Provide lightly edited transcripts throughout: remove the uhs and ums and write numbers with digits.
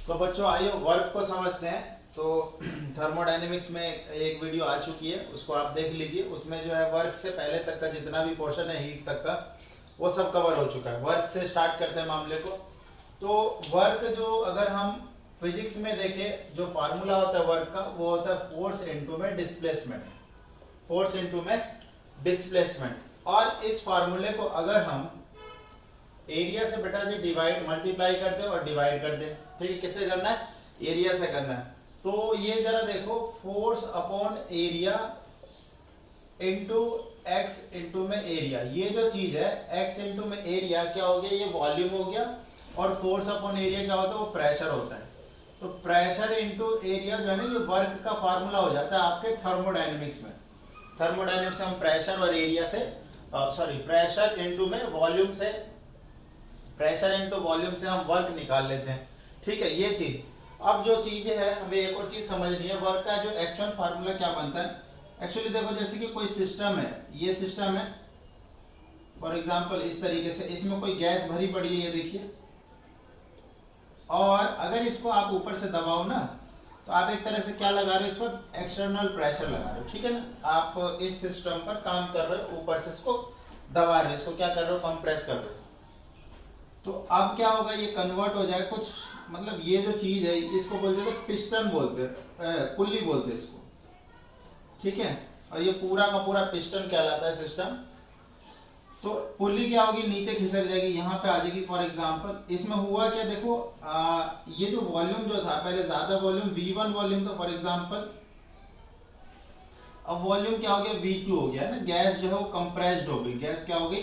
तो बच्चों आइए वर्क को समझते हैं। तो थर्मोडायनेमिक्स में एक वीडियो आ चुकी है, उसको आप देख लीजिए। उसमें जो है वर्क से पहले तक का जितना भी पोर्शन है हीट तक का, वो सब कवर हो चुका है। वर्क से स्टार्ट करते हैं मामले को। तो वर्क जो अगर हम फिजिक्स में देखें, जो फार्मूला होता है वर्क का, वो होता है फोर्स इनटू में डिस्प्लेसमेंट। फोर्स इनटू में डिस्प्लेसमेंट। और इस फार्मूले को अगर हम एरिया से बेटा जी डिवाइड मल्टीप्लाई कर दे और डिवाइड कर दे, ठीक है। किससे करना है? एरिया से करना है। तो ये जरा देखो, force upon area into x into में एरिया, ये जो चीज है एक्स इंटू में एरिया क्या हो गया? ये वॉल्यूम हो गया। और फोर्स अपॉन एरिया क्या होता है? वो प्रेशर होता है। तो प्रेशर इंटू एरिया जो है ना, ये वर्क का फार्मूला हो जाता है आपके थर्मोडायनेमिक्स में। थर्मोडायनेमिक्स में हम प्रेशर और एरिया से प्रेशर इंटू में वॉल्यूम से, प्रेशर इंटू वॉल्यूम से हम वर्क निकाल लेते हैं, ठीक है। ये चीज। अब जो चीज है, हमें एक और चीज समझनी है, वर्क का जो एक्चुअल फार्मूला क्या बनता है। एक्चुअली देखो, जैसे कि कोई सिस्टम है, ये सिस्टम है फॉर एग्जांपल इस तरीके से, इसमें कोई गैस भरी पड़ी है, ये देखिए। और अगर इसको आप ऊपर से दबाओ ना, तो आप एक तरह से क्या लगा रहे हो? इस पर एक्सटर्नल प्रेशर लगा रहे हो, ठीक है ना। आप इस सिस्टम पर काम कर रहे हो, ऊपर से इसको दबा रहे हो, इसको क्या कर रहे हो? कंप्रेस कर रहे हो। तो अब क्या होगा? ये कन्वर्ट हो जाएगा कुछ, मतलब ये जो चीज है इसको बोलते हैं पिस्टन बोलते हैं, पुल्ली बोलते हैं इसको, ठीक है। और ये पूरा का पूरा पिस्टन कहलाता है सिस्टम। तो पुल्ली क्या होगी? नीचे खिसक जाएगी, यहाँ पे आ जाएगी। फॉर एग्जांपल इसमें हुआ क्या, देखो ये जो वॉल्यूम जो था, पहले ज्यादा वॉल्यूम V1 वॉल्यूम था फॉर एग्जांपल। अब वॉल्यूम क्या हो गया? V2 हो गया ना। गैस जो है वो कंप्रेस्ड हो गई। गैस क्या हो गई?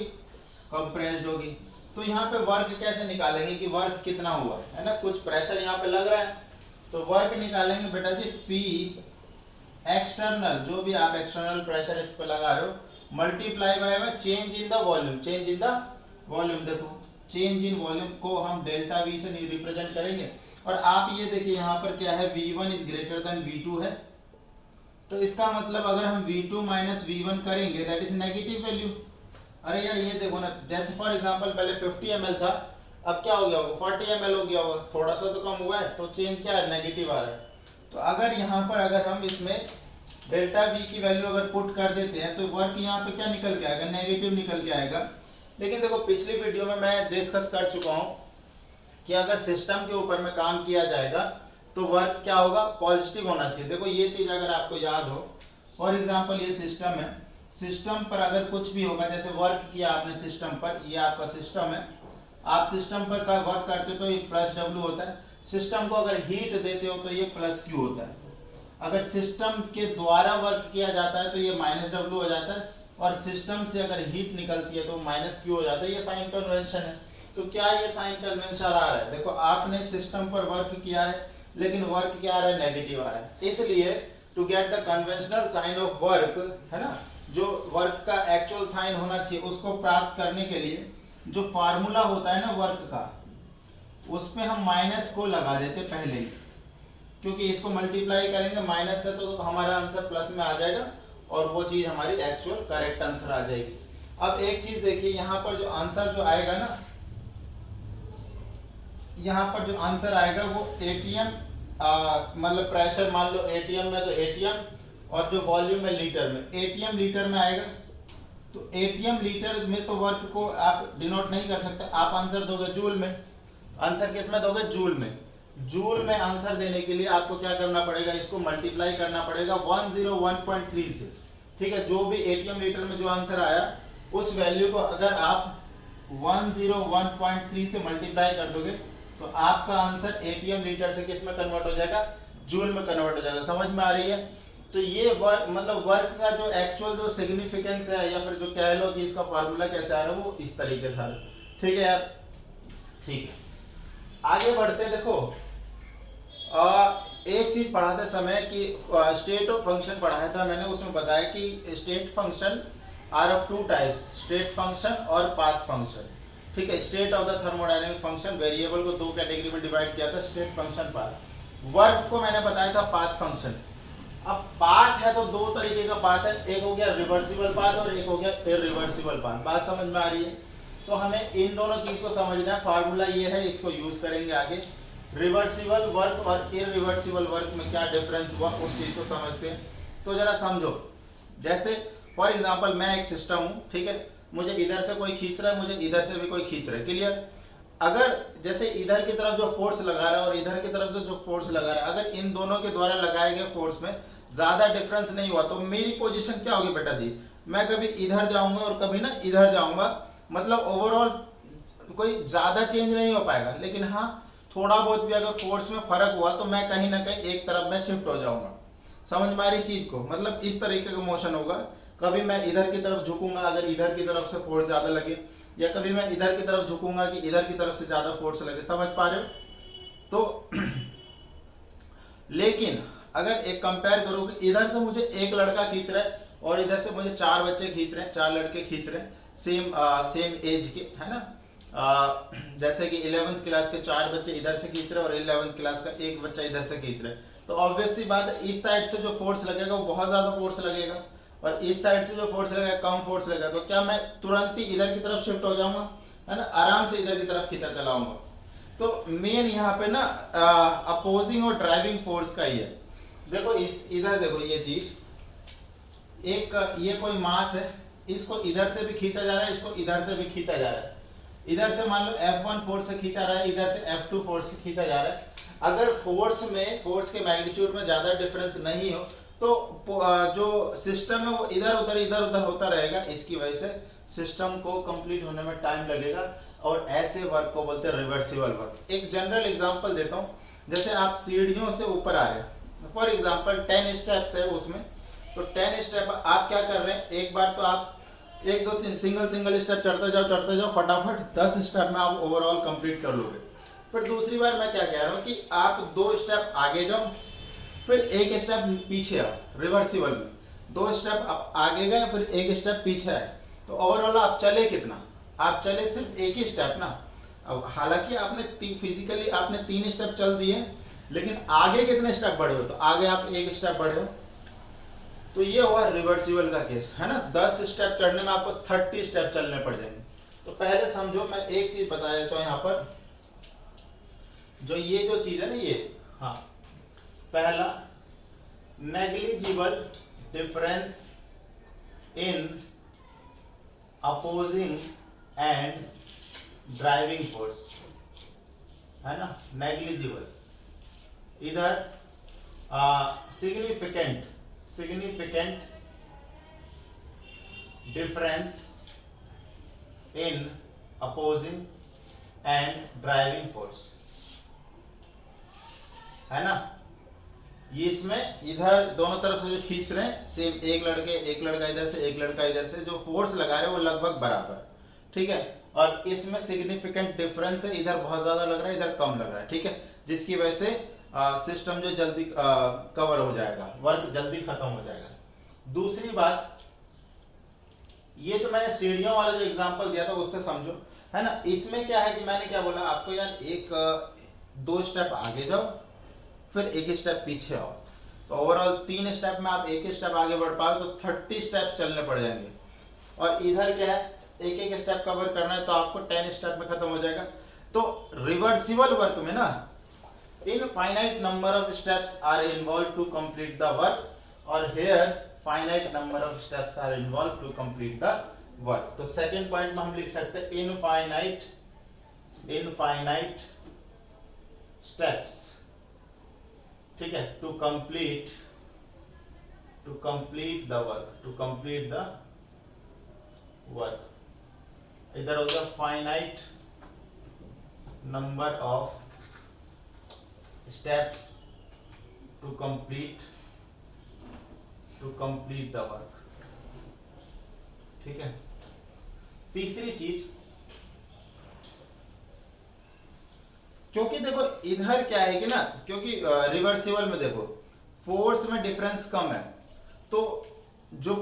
कंप्रेस्ड हो गई। तो यहाँ पे वर्क कैसे निकालेंगे कि वर्क कितना हुआ है ना? कुछ प्रेशर यहाँ पे लग रहा है, तो वर्क निकालेंगे बेटा जी P एक्सटर्नल, जो भी आप एक्सटर्नल प्रेशर इस पे लगा रहे हो, multiply by change in the volume. Change in the volume, देखो चेंज इन वॉल्यूम को हम डेल्टा V से रिप्रेजेंट करेंगे। और आप ये देखिए यहाँ पर क्या है? V1 is greater than V2 है। तो इसका मतलब अगर हम V2 माइनस V1 करेंगे, दैट इज नेगेटिव वैल्यू। अरे यार ये देखो ना, जैसे फॉर एग्जांपल पहले 50 ml था, अब क्या हो गया होगा? 40 ml हो गया होगा। थोड़ा सा तो कम हुआ है, तो चेंज क्या है? नेगेटिव आ रहा है। तो अगर यहाँ पर अगर हम इसमें डेल्टा V की वैल्यू अगर पुट कर देते हैं, तो वर्क यहाँ पे क्या निकल के आएगा? नेगेटिव निकल के आएगा। लेकिन देखो, पिछली वीडियो में मैं डिस्कस कर चुका हूँ कि अगर सिस्टम के ऊपर में काम किया जाएगा तो वर्क क्या होगा? पॉजिटिव होना चाहिए। देखो ये चीज अगर आपको याद हो, फॉर एग्जाम्पल ये सिस्टम है, सिस्टम पर अगर कुछ भी होगा, जैसे वर्क किया आपने सिस्टम पर, ये आपका सिस्टम है, आप सिस्टम पर का वर्क करते हो तो ये प्लस W होता है। सिस्टम को अगर हीट देते हो तो ये प्लस Q होता है। अगर सिस्टम के द्वारा वर्क किया जाता है तो ये माइनस W हो जाता है। और सिस्टम से अगर हीट निकलती है तो माइनस Q हो जाता है। ये साइन कन्वेंशन है। तो क्या ये साइन कन्वेंशन आ रहा है? देखो आपने सिस्टम पर वर्क किया है, लेकिन वर्क क्या आ रहा है? नेगेटिव आ रहा है। इसलिए to get the conventional sign of work, है ना, जो वर्क का एक्चुअल साइन होना चाहिए, उसको प्राप्त करने के लिए जो फार्मूला होता है ना वर्क का, उसमें हम माइनस को लगा देते पहले ही, क्योंकि इसको मल्टीप्लाई करेंगे माइनस से तो हमारा आंसर प्लस में आ जाएगा और वो चीज हमारी एक्चुअल करेक्ट आंसर आ जाएगी। अब एक चीज देखिए, यहाँ पर जो आंसर जो आएगा ना, यहाँ पर जो आंसर आएगा वो एटीएम, मतलब प्रेशर मान लो एटीएम में, तो एटीएम, और जो वॉल्यूम है लीटर में, एटीएम लीटर में आएगा। तो एटीएम लीटर में तो वर्क को आप डिनोट नहीं कर सकते, आप आंसर दोगे जूल में। आंसर किस में दोगे? जूल में। जूल में आंसर देने के लिए आपको क्या करना पड़ेगा? इसको मल्टीप्लाई करना पड़ेगा 101.3 से, ठीक है। जो भी एटीएम लीटर में जो आंसर आया, उस वैल्यू को अगर आप 101.3 से मल्टीप्लाई कर दोगे तो आपका आंसर एटीएम लीटर से किस में कन्वर्ट हो जाएगा? जूल में कन्वर्ट हो जाएगा। समझ में आ रही है? तो ये वर्क, मतलब वर्क का जो एक्चुअल जो सिग्निफिकेंस है, या फिर जो कह लो कि इसका फार्मूला कैसे आ रहा है, वो इस तरीके से आ रहा है, ठीक है यार। ठीक है, आगे बढ़ते। देखो एक चीज पढ़ाते समय कि स्टेट ऑफ फंक्शन पढ़ाया था मैंने, उसमें बताया कि state function are of two types, state function और पाथ फंक्शन, ठीक है। State of the thermodynamic function, variable को दो कैटेगरी में डिवाइड किया था, स्टेट फंक्शन, पाथ। वर्क को मैंने बताया था पाथ फंक्शन। अब पाथ है तो दो तरीके का पाथ है, एक हो गया रिवर्सिबल पाथ और एक हो गया इरिवर्सिबल पाथ। बात समझ में आ रही है? तो हमें इन दोनों चीज को समझना है। फार्मूला ये है, इसको यूज करेंगे आगे। रिवर्सिबल वर्क और इरिवर्सिबल वर्क में क्या डिफरेंस हुआ उस चीज को समझते हैं। तो जरा समझो, जैसे फॉर एग्जांपल मैं एक सिस्टम हूं, ठीक है, मुझे इधर से कोई खींच रहा है, मुझे इधर से भी कोई खींच रहा है, क्लियर। अगर जैसे इधर की तरफ जो फोर्स लगा रहा है और इधर की तरफ से जो फोर्स लगा रहा है, अगर इन दोनों के द्वारा लगाए गए फोर्स में ज्यादा डिफरेंस नहीं हुआ तो मेरी पोजीशन क्या होगी बेटा जी, मैं कभी इधर जाऊंगा और कभी ना इधर जाऊंगा, मतलब ओवरऑल कोई ज्यादा चेंज नहीं हो पाएगा। लेकिन हाँ, थोड़ा बहुत भी अगर फोर्स में फर्क हुआ तो मैं कहीं ना कहीं एक तरफ में शिफ्ट हो जाऊंगा। समझ में आ रही चीज को, मतलब इस तरीके का मोशन होगा। कभी मैं इधर की तरफ झुकूंगा अगर इधर की तरफ से फोर्स ज्यादा लगे, या कभी मैं इधर की तरफ झुकूंगा कि इधर की तरफ से ज्यादा फोर्स लगे। समझ पा रहे हो? तो लेकिन अगर एक कंपेयर करो कि इधर से मुझे एक लड़का खींच रहा है और इधर से मुझे 4 बच्चे खींच रहे हैं, 4 लड़के खींच रहे हैं सेम एज के, है ना। जैसे कि 11th क्लास के 4 बच्चे इधर से खींच रहे हैं और 11th क्लास का एक बच्चा इधर से खींच रहा है, तो ऑब्वियस सी बात है इस साइड से जो फोर्स लगेगा वो बहुत ज्यादा फोर्स लगेगा और इस साइड से जो फोर्स लगेगा कम फोर्स लगेगा। तो क्या मैं तुरंत ही इधर की तरफ शिफ्ट हो जाऊंगा, है ना, आराम से इधर की तरफ खींचा चलाऊंगा। तो मेन यहाँ पे ना अपोजिंग और ड्राइविंग फोर्स का ही है। देखो इस इधर देखो ये चीज, एक ये कोई मास है, इसको इधर से भी खींचा जा रहा है, इसको इधर से भी खींचा जा रहा है। इधर से मान लो F1 फोर्स से खींचा रहा है, इधर से F2 फोर्स से खींचा जा रहा है। अगर फोर्स के मैग्नीट्यूड में ज्यादा डिफरेंस नहीं हो तो जो सिस्टम है वो इधर उधर होता रहेगा। इसकी वजह से सिस्टम को कंप्लीट होने में टाइम लगेगा और ऐसे वर्क को बोलते हैं रिवर्सिबल वर्क। एक जनरल एग्जांपल देता हूँ, जैसे आप सीढ़ियों से ऊपर आ रहे हैं, फॉर एग्जांपल 10 स्टेप्स है उसमें, तो 10 स्टेप आप क्या कर रहे हैं, एक बार तो आप 1 2 3 सिंगल स्टेप चढ़ते जाओ फटाफट 10 स्टेप में आप ओवरऑल कंप्लीट कर लोगे। फिर दूसरी बार मैं क्या कह रहा हूँ कि आप 2 स्टेप आगे जाओ, फिर 1 स्टेप पीछे आओ। रिवर्सिबल में 2 स्टेप आप आगे गए, फिर 1 स्टेप पीछे आए, तो ओवरऑल आप चले कितना, आप चले सिर्फ 1 ही स्टेप ना। अब हालांकि आपने फिजिकली आपने 3 स्टेप चल दिए, लेकिन आगे कितने स्टेप बढ़े हो, तो आगे आप 1 स्टेप बढ़े हो। तो ये हुआ रिवर्सिबल का केस, है ना। 10 स्टेप चढ़ने में आपको 30 स्टेप चलने पड़ जाएंगे। तो पहले समझो, मैं एक चीज बता देता हूं यहाँ पर, जो ये जो चीज है ना ये, हाँ, पहला negligible difference in opposing and driving force, है ना, नेग्लिजिबल। इधर significant difference in opposing and driving force, है ना। ये इसमें इधर दोनों तरफ से जो खींच रहे हैं सेम, एक लड़का इधर से एक लड़का इधर से, जो फोर्स लगा रहे हैं वो लगभग बराबर, ठीक है। और इसमें सिग्निफिकेंट डिफरेंस है, इधर बहुत ज्यादा लग रहा है, इधर कम लग रहा है, ठीक है, जिसकी वजह से सिस्टम जो जल्दी कवर हो जाएगा, वर्क जल्दी खत्म हो जाएगा। दूसरी बात, ये जो मैंने सीढ़ियों वाला जो एग्जांपल दिया था उससे समझो, है ना। इसमें क्या है कि मैंने क्या बोला आपको, यार 2 स्टेप आगे जाओ, फिर 1 स्टेप पीछे आओ, तो ओवरऑल 3 स्टेप में आप 1 स्टेप आगे बढ़ पाओ तो 30 स्टेप्स चलने पड़ जाएंगे। और इधर क्या है, 1 स्टेप कवर करना है तो आपको 10 स्टेप में खत्म हो जाएगा। तो रिवर्सिबल वर्क में ना infinite number of steps are involved to complete the work, और here finite number of steps are involved to complete the work। तो सेकंड पॉइंट में हम लिख सकते हैं infinite steps, ठीक है, to complete the work। इधर हो गया finite number of steps to complete the work, ठीक है। तीसरी चीज, क्योंकि देखो इधर क्या है कि ना, क्योंकि रिवर्सिबल में देखो फोर्स में डिफरेंस कम है, तो जो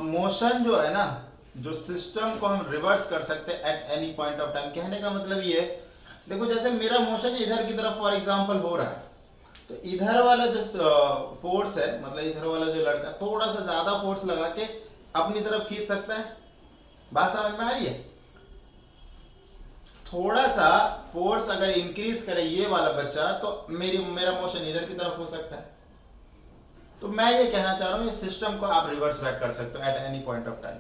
मोशन जो है ना, जो सिस्टम को हम रिवर्स कर सकते हैं at any point of time. कहने का मतलब ये है, देखो जैसे मेरा मोशन इधर की तरफ फॉर एग्जांपल हो रहा है, तो इधर वाला जो फोर्स है, मतलब इधर वाला जो लड़का थोड़ा सा ज्यादा फोर्स लगा के अपनी तरफ खींच सकता है। बात समझ में आ रही है? थोड़ा सा फोर्स अगर इंक्रीज करे ये वाला बच्चा तो मेरा मोशन इधर की तरफ हो सकता है। तो मैं ये कहना चाह रहा हूँ ये सिस्टम को आप रिवर्स बैक कर सकते हो at any point of time.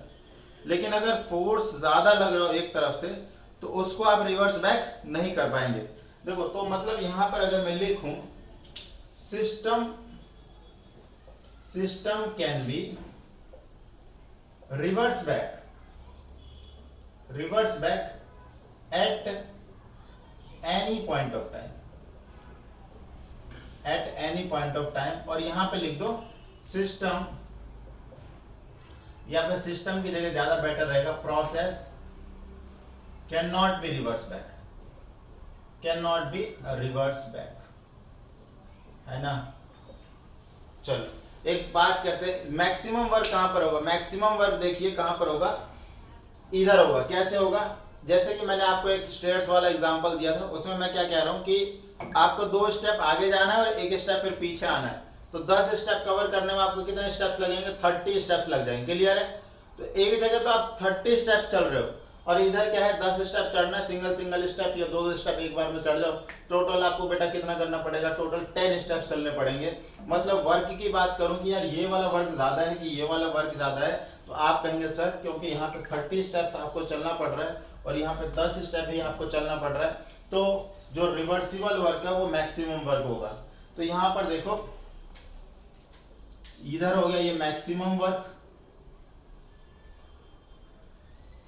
लेकिन अगर फोर्स ज्यादा लग रहा हो एक तरफ से तो उसको आप रिवर्स बैक नहीं कर पाएंगे। देखो तो मतलब यहां पर अगर मैं लिखूं system can be reverse back at any point of time और यहां पे लिख दो सिस्टम, या फिर सिस्टम की जगह ज्यादा बेटर रहेगा process can not be reverse back, है ना। चलो एक बात करते हैं, मैक्सिमम वर्क कहां पर होगा। मैक्सिमम वर्क देखिए कहां पर होगा, इधर होगा। कैसे होगा, जैसे कि मैंने आपको एक स्टेयर्स वाला एग्जांपल दिया था, उसमें मैं क्या कह रहा हूं कि आपको 2 स्टेप आगे जाना है और 1 स्टेप फिर पीछे आना है। तो 10 स्टेप कवर करने में आपको कितने स्टेप्स लगेंगे, 30 स्टेप्स लग जाएंगे। क्लियर है। तो एक जगह तो आप 30 स्टेप्स चल रहे हो और इधर क्या है 10 स्टेप चढ़ना है, सिंगल स्टेप या 2 स्टेप एक बार में चढ़ जाओ। टोटल आपको बेटा कितना करना पड़ेगा, टोटल 10 स्टेप्स चलने पड़ेंगे। मतलब वर्क की बात करूं कि यार ये वाला वर्क ज्यादा है कि ये वाला वर्क ज्यादा है, तो आप कहेंगे सर क्योंकि यहाँ पे 30 स्टेप्स आपको चलना पड़ रहा है और यहाँ पे 10 स्टेप ही आपको चलना पड़ रहा है, तो जो रिवर्सिबल वर्क है वो मैक्सिमम वर्क होगा। तो यहाँ पर देखो इधर हो गया ये मैक्सिमम वर्क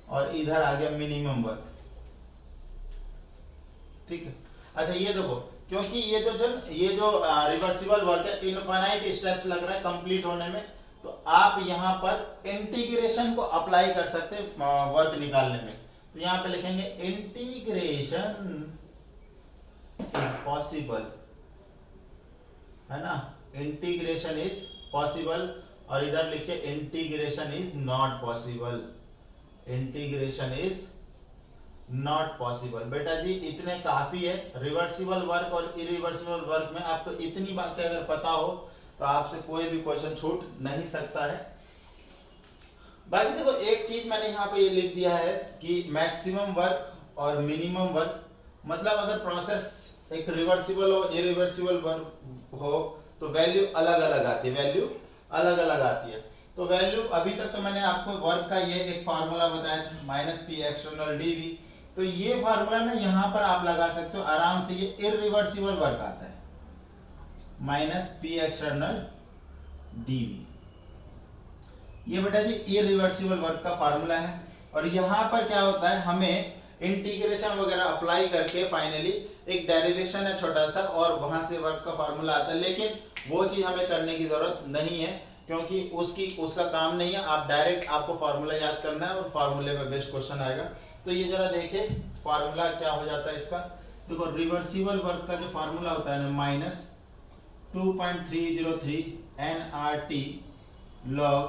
और इधर आ गया मिनिमम वर्क। ठीक है। अच्छा ये देखो क्योंकि ये जो रिवर्सिबल वर्क है इनफाइनाइट स्टेप्स लग रहा है कंप्लीट होने में, तो आप यहां पर इंटीग्रेशन को अप्लाई कर सकते हैं वर्क निकालने में। तो यहां पे लिखेंगे इंटीग्रेशन इज पॉसिबल, है ना, इंटीग्रेशन इज पॉसिबल। और इधर लिखिए integration is not possible, integration is not possible. बेटा जी इतने काफी है। रिवर्सिबल वर्क और इरिवर्सिबल वर्क में आपको इतनी बातें अगर पता हो तो आपसे कोई भी क्वेश्चन छूट नहीं सकता है। बाकी देखो एक चीज मैंने यहाँ पे ये लिख दिया है कि मैक्सिमम वर्क और मिनिमम वर्क, मतलब अगर प्रोसेस एक रिवर्सिबल और इरिवर्सिबल वर्क हो तो वैल्यू अलग अलग आती है, तो वैल्यू अभी तक तो मैंने आपको वर्क का ये एक फार्मूला बताया था -p एक्सटर्नल dv। तो ये फार्मूला ना यहाँ पर आप लगा सकते हो आराम से, ये इरिवर्सिबल वर्क आता है -p एक्सटर्नल dv। ये बेटा जी इरिवर्सिबल वर्क का फार्मूला है। और यहाँ पर क्या होता है, हमें इंटीग्रेशन वगैरह अप्लाई करके फाइनली एक डेरिवेशन है छोटा सा और वहां से वर्क का फार्मूला आता है, लेकिन वो चीज हमें करने की जरूरत नहीं है क्योंकि उसका काम नहीं है। आप डायरेक्ट आपको फार्मूला याद करना है और फार्मूले पे बेस्ट क्वेश्चन आएगा। तो ये जरा देखिए फार्मूला क्या हो जाता है इसका। देखो रिवर्सिबल वर्क का जो फार्मूला होता है ना -2.303 nRT log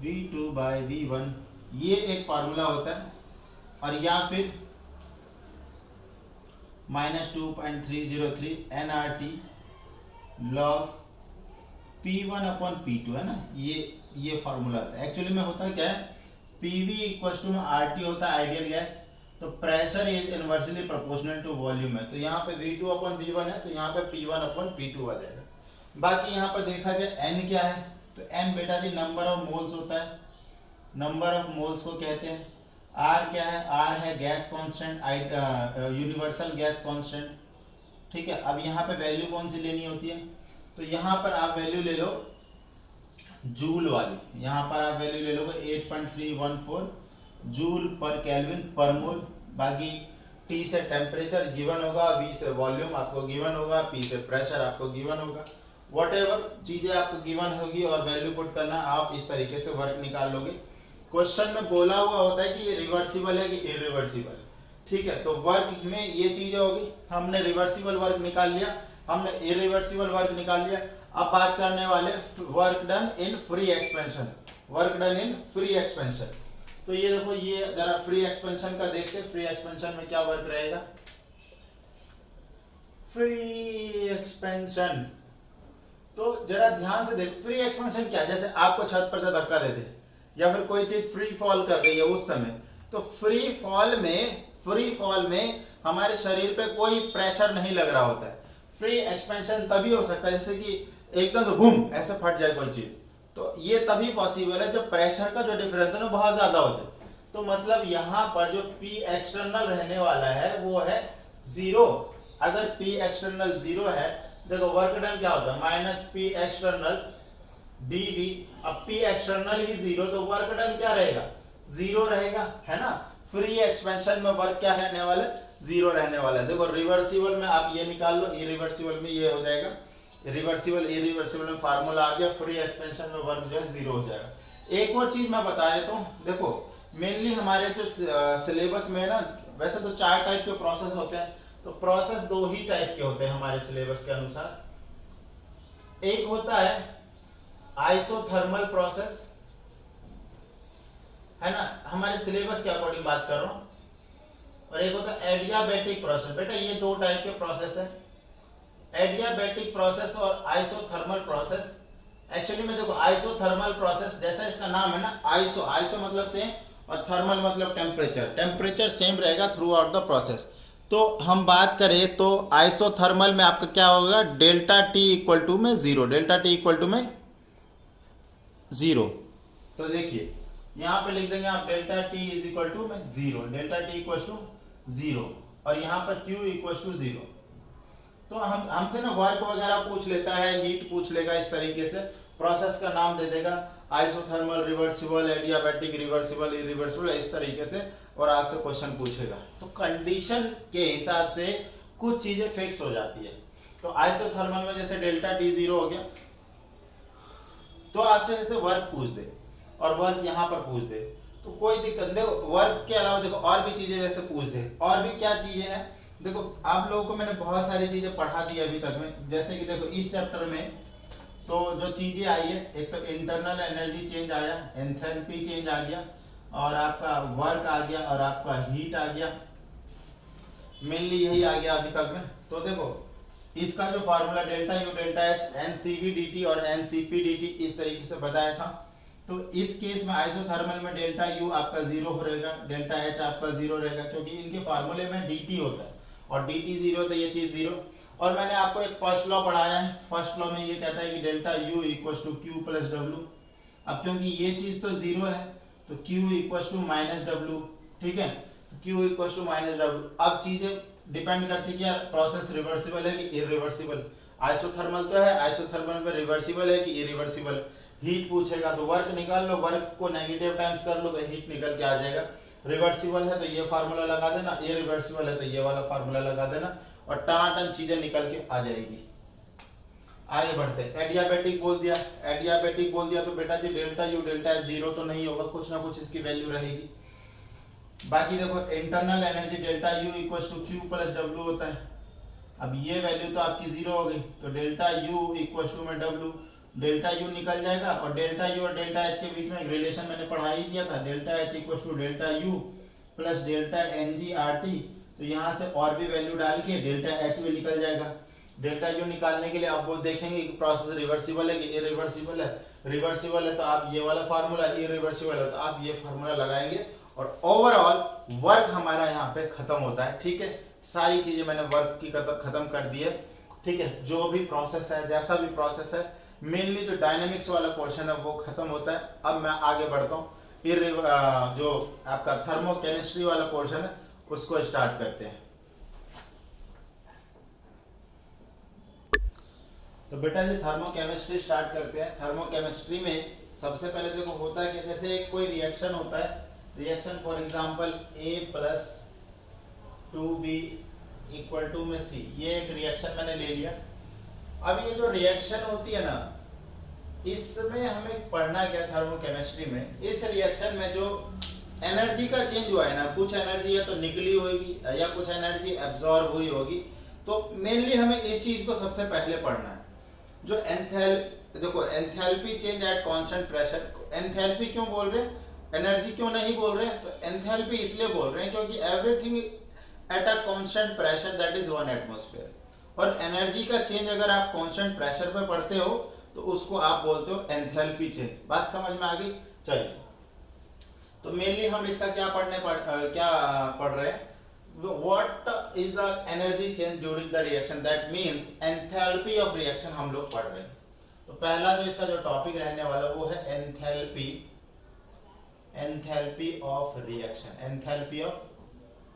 V2/V1, ये एक फार्मूला होता है। और या फिर -2.303 nRT log P1/P2, है ना, ये फार्मूला होता है। एक्चुअली में होता क्या है, PV इक्वल में RT होता है आइडियल गैस, तो pressure is inversely proportional to volume है। तो यहाँ पे V2/V1 है तो यहाँ पे P1/P2 आ जाएगा। बाकी यहाँ पर देखा जाए n क्या है, तो n बेटा जी नंबर ऑफ मोल्स होता है, नंबर ऑफ मोल्स को कहते हैं। R क्या है, R है gas constant, universal gas constant. ठीक है। अब यहाँ पे वैल्यू कौन सी लेनी होती है, तो यहाँ पर आप वैल्यू ले लो जूल वाली, यहाँ पर आप वैल्यू ले लोगे 8.314 जूल पर केल्विन पर मोल। बाकी T से टेम्परेचर गिवन होगा, V से वॉल्यूम आपको गिवन होगा, P से प्रेशर आपको गिवन होगा। व्हाटएवर चीजें आपको गिवन होगी और वैल्यू पुट करना, आप इस तरीके से वर्क निकाल लोगे। क्वेश्चन में बोला हुआ होता है कि ये रिवर्सिबल है कि इरिवर्सिबल। ठीक है। तो वर्क में ये चीजें होगी, हमने रिवर्सिबल वर्क निकाल लिया, हमने इरिवर्सिबल वर्क निकाल लिया। अब बात करने वाले work done in free expansion. तो ये देखो, ये जरा फ्री एक्सपेंशन का देखते हैं, फ्री एक्सपेंशन में क्या वर्क रहेगा। फ्री एक्सपेंशन तो जरा ध्यान से देखो, फ्री एक्सपेंशन क्या है, जैसे आपको छत पर से धक्का देते या फिर कोई चीज फ्री फॉल कर रही है उस समय, तो फ्री फॉल में फ्री फॉल में हमारे शरीर पे कोई प्रेशर नहीं लग रहा होता है। फ्री एक्सपेंशन तभी हो सकता है जैसे कि एकदम से बूम ऐसे फट जाए कोई चीज, तो ये तभी पॉसिबल है जब प्रेशर का जो डिफरेंस है ना बहुत ज्यादा हो जाए। तो मतलब यहाँ पर जो P एक्सटर्नल रहने वाला है वो है 0। अगर P एक्सटर्नल 0 है, देखो वर्क डन क्या होता है माइनस P एक्सटर्नल dV। अब P एक्सटर्नल ही 0 तो वर्क डन क्या रहेगा 0 रहेगा, है ना। फ्री एक्सपेंशन में वर्क क्या रहने वाला है 0 रहने वाला है। देखो रिवर्सिबल में आप ये निकाल लो, इरिवर्सिबल में ये हो जाएगा, रिवर्सिबल इरिवर्सिबल में फार्मूला आ गया, फ्री एक्सपेंशन में वर्क जो है 0 हो जाएगा। एक और चीज मैं बता देता हूँ, देखो मेनली हमारे जो सिलेबस में है ना, वैसे तो 4 टाइप के प्रोसेस होते हैं, तो प्रोसेस 2 ही टाइप के होते हैं हमारे सिलेबस के अनुसार। एक होता है आइसोथर्मल प्रोसेस, है ना, हमारे सिलेबस के अकॉर्डिंग बात कर रहा हूं, और एक होता है एडियाबैटिक प्रोसेस। बेटा ये 2 टाइप के प्रोसेस है, एडियाबैटिक प्रोसेस और आइसोथर्मल प्रोसेस। एक्चुअली में देखो आइसोथर्मल प्रोसेस जैसा इसका नाम है ना, आइसो, आइसो मतलब सेम और थर्मल मतलब टेम्परेचर, टेम्परेचर सेम रहेगा थ्रू आउट द प्रोसेस। तो हम बात करें तो आइसोथर्मल में आपका क्या होगा, डेल्टा टी इक्वल टू में 0, डेल्टा टी इक्वल टू में 0। तो देखिए यहाँ पे लिख देंगे आप delta T is equal to में 0, डेल्टा टी इक्वल टू 0, और यहाँ पर Q इक्वल टू 0। तो हम हमसे ना वर्क वगैरह पूछ लेता है, हीट पूछ लेगा, इस तरीके से प्रोसेस का नाम दे देगा isothermal, reversible, adiabatic, reversible, irreversible, इस तरीके से, और आपसे क्वेश्चन पूछेगा। तो कंडीशन के हिसाब से कुछ चीजें फिक्स हो जाती है। तो आइसोथर्मल में जैसे डेल्टा टी 0 हो गया, तो आपसे जैसे वर्क पूछ दे और वर्क यहाँ पर पूछ दे तो कोई दिक्कत, देखो वर्क के अलावा देखो और भी चीजें जैसे पूछ दे, और भी क्या चीजें हैं, देखो आप लोगों को मैंने बहुत सारी चीजें पढ़ा दी अभी तक में। जैसे कि देखो इस चैप्टर में तो जो चीजें आई है, एक तो इंटरनल एनर्जी चेंज आया, एंथैल्पी चेंज आ गया, और आपका वर्क आ गया, और आपका हीट आ गया, मेनली यही आ गया अभी तक में। तो देखो इसका जो formula delta U delta H NCV dt और एनसीपी dt इस तरीके से बताया था। तो इस केस में आइसोथर्मल में डेल्टा यू आपका 0 रहेगा, डेल्टा एच आपका 0 रहेगा, क्योंकि इनके फार्मूले में dt होता है, और dt 0 तो ये चीज 0। और मैंने आपको एक फर्स्ट लॉ पढ़ाया है, फर्स्ट लॉ में ये कहता है कि delta U equal to Q plus W. अब क्योंकि ये चीज तो 0 है तो q equal to minus W, ठीक है, तो q equal to minus W. अब चीजें डिपेंड करती है कि प्रोसेस रिवर्सिबल है कि इरिवर्सिबल। आइसोथर्मल तो है, आइसोथर्मल में रिवर्सिबल है कि इरिवर्सिबल। हीट पूछेगा तो वर्क निकाल लो, वर्क को नेगेटिव टाइम्स कर लो तो हीट निकल के आ जाएगा। रिवर्सिबल है तो ये फार्मूला लगा देना, इरिवर्सिबल है तो ये वाला फार्मूला लगा देना, और टनाटन चीजें निकल के आ जाएगी। आगे बढ़ते, एडियाबैटिक बोल दिया, एडियाबैटिक बोल दिया तो बेटा जी डेल्टा यू डेल्टा एच 0 तो नहीं होगा, कुछ ना कुछ इसकी वैल्यू रहेगी। बाकी देखो internal energy delta U equal to Q plus W होता है। अब ये वैल्यू तो आपकी 0 हो गई, तो डेल्टा यू इक्वल टू में डब्ल्यू, डेल्टा यू निकल जाएगा, और डेल्टा यू और डेल्टा एच के बीच में एक रिलेशन मैंने पढ़ा ही दिया था, delta H equal to delta U plus delta N G R T. तो यहाँ से और भी वैल्यू डाल के डेल्टा एच भी निकल जाएगा। डेल्टा यू निकालने के लिए आप वो देखेंगे कि प्रोसेस रिवर्सिबल है कि इरिवर्सिबल है। रिवर्सिबल है तो आप ये वाला फार्मूला, इरिवर्सिबल है तो आप ये फार्मूला लगाएंगे, और ओवरऑल वर्क हमारा यहाँ पे खत्म होता है। ठीक है, सारी चीजें मैंने वर्क की खत्म कर दी है। ठीक है, जो भी प्रोसेस है, जैसा भी प्रोसेस है, मेनली जो डायनेमिक्स वाला पोर्शन है वो खत्म होता है। अब मैं आगे बढ़ता हूँ, फिर जो आपका थर्मोकेमिस्ट्री वाला पोर्शन है उसको स्टार्ट करते हैं। तो बेटा जी थर्मोकेमिस्ट्री स्टार्ट करते हैं। थर्मोकेमिस्ट्री में सबसे पहले देखो होता है कि जैसे कोई रिएक्शन होता है, reaction for example A plus 2B equal to में C, ये एक रिएक्शन मैंने ले लिया। अब ये जो रिएक्शन होती है ना, इसमें हमें पढ़ना क्या थर्मोकेमिस्ट्री में, इस रिएक्शन में जो एनर्जी का चेंज हुआ है ना, कुछ एनर्जी या तो निकली होगी या कुछ एनर्जी एब्जॉर्ब हुई होगी, तो मेनली हमें इस चीज को सबसे पहले पढ़ना है। जो देखो enthalpy change at constant pressure, enthalpy क्यों बोल रहे हैं, एनर्जी क्यों नहीं बोल रहे हैं, तो एंथैल्पी इसलिए बोल रहे हैं क्योंकि everything at a constant pressure that is 1 atmosphere. और एनर्जी का चेंज अगर आप कांस्टेंट प्रेशर पे पढ़ते हो तो उसको आप बोलते हो एंथैल्पी चेंज। बात समझ में आ गई? चलिए, तो मेनली हम इसका क्या पढ़ रहे हैं, what is the energy change during the reaction, that means enthalpy of reaction हम लोग पढ़ रहे हैं। तो पहला जो इसका जो टॉपिक रहने वाला वो है enthalpy, enthalpy of reaction, enthalpy of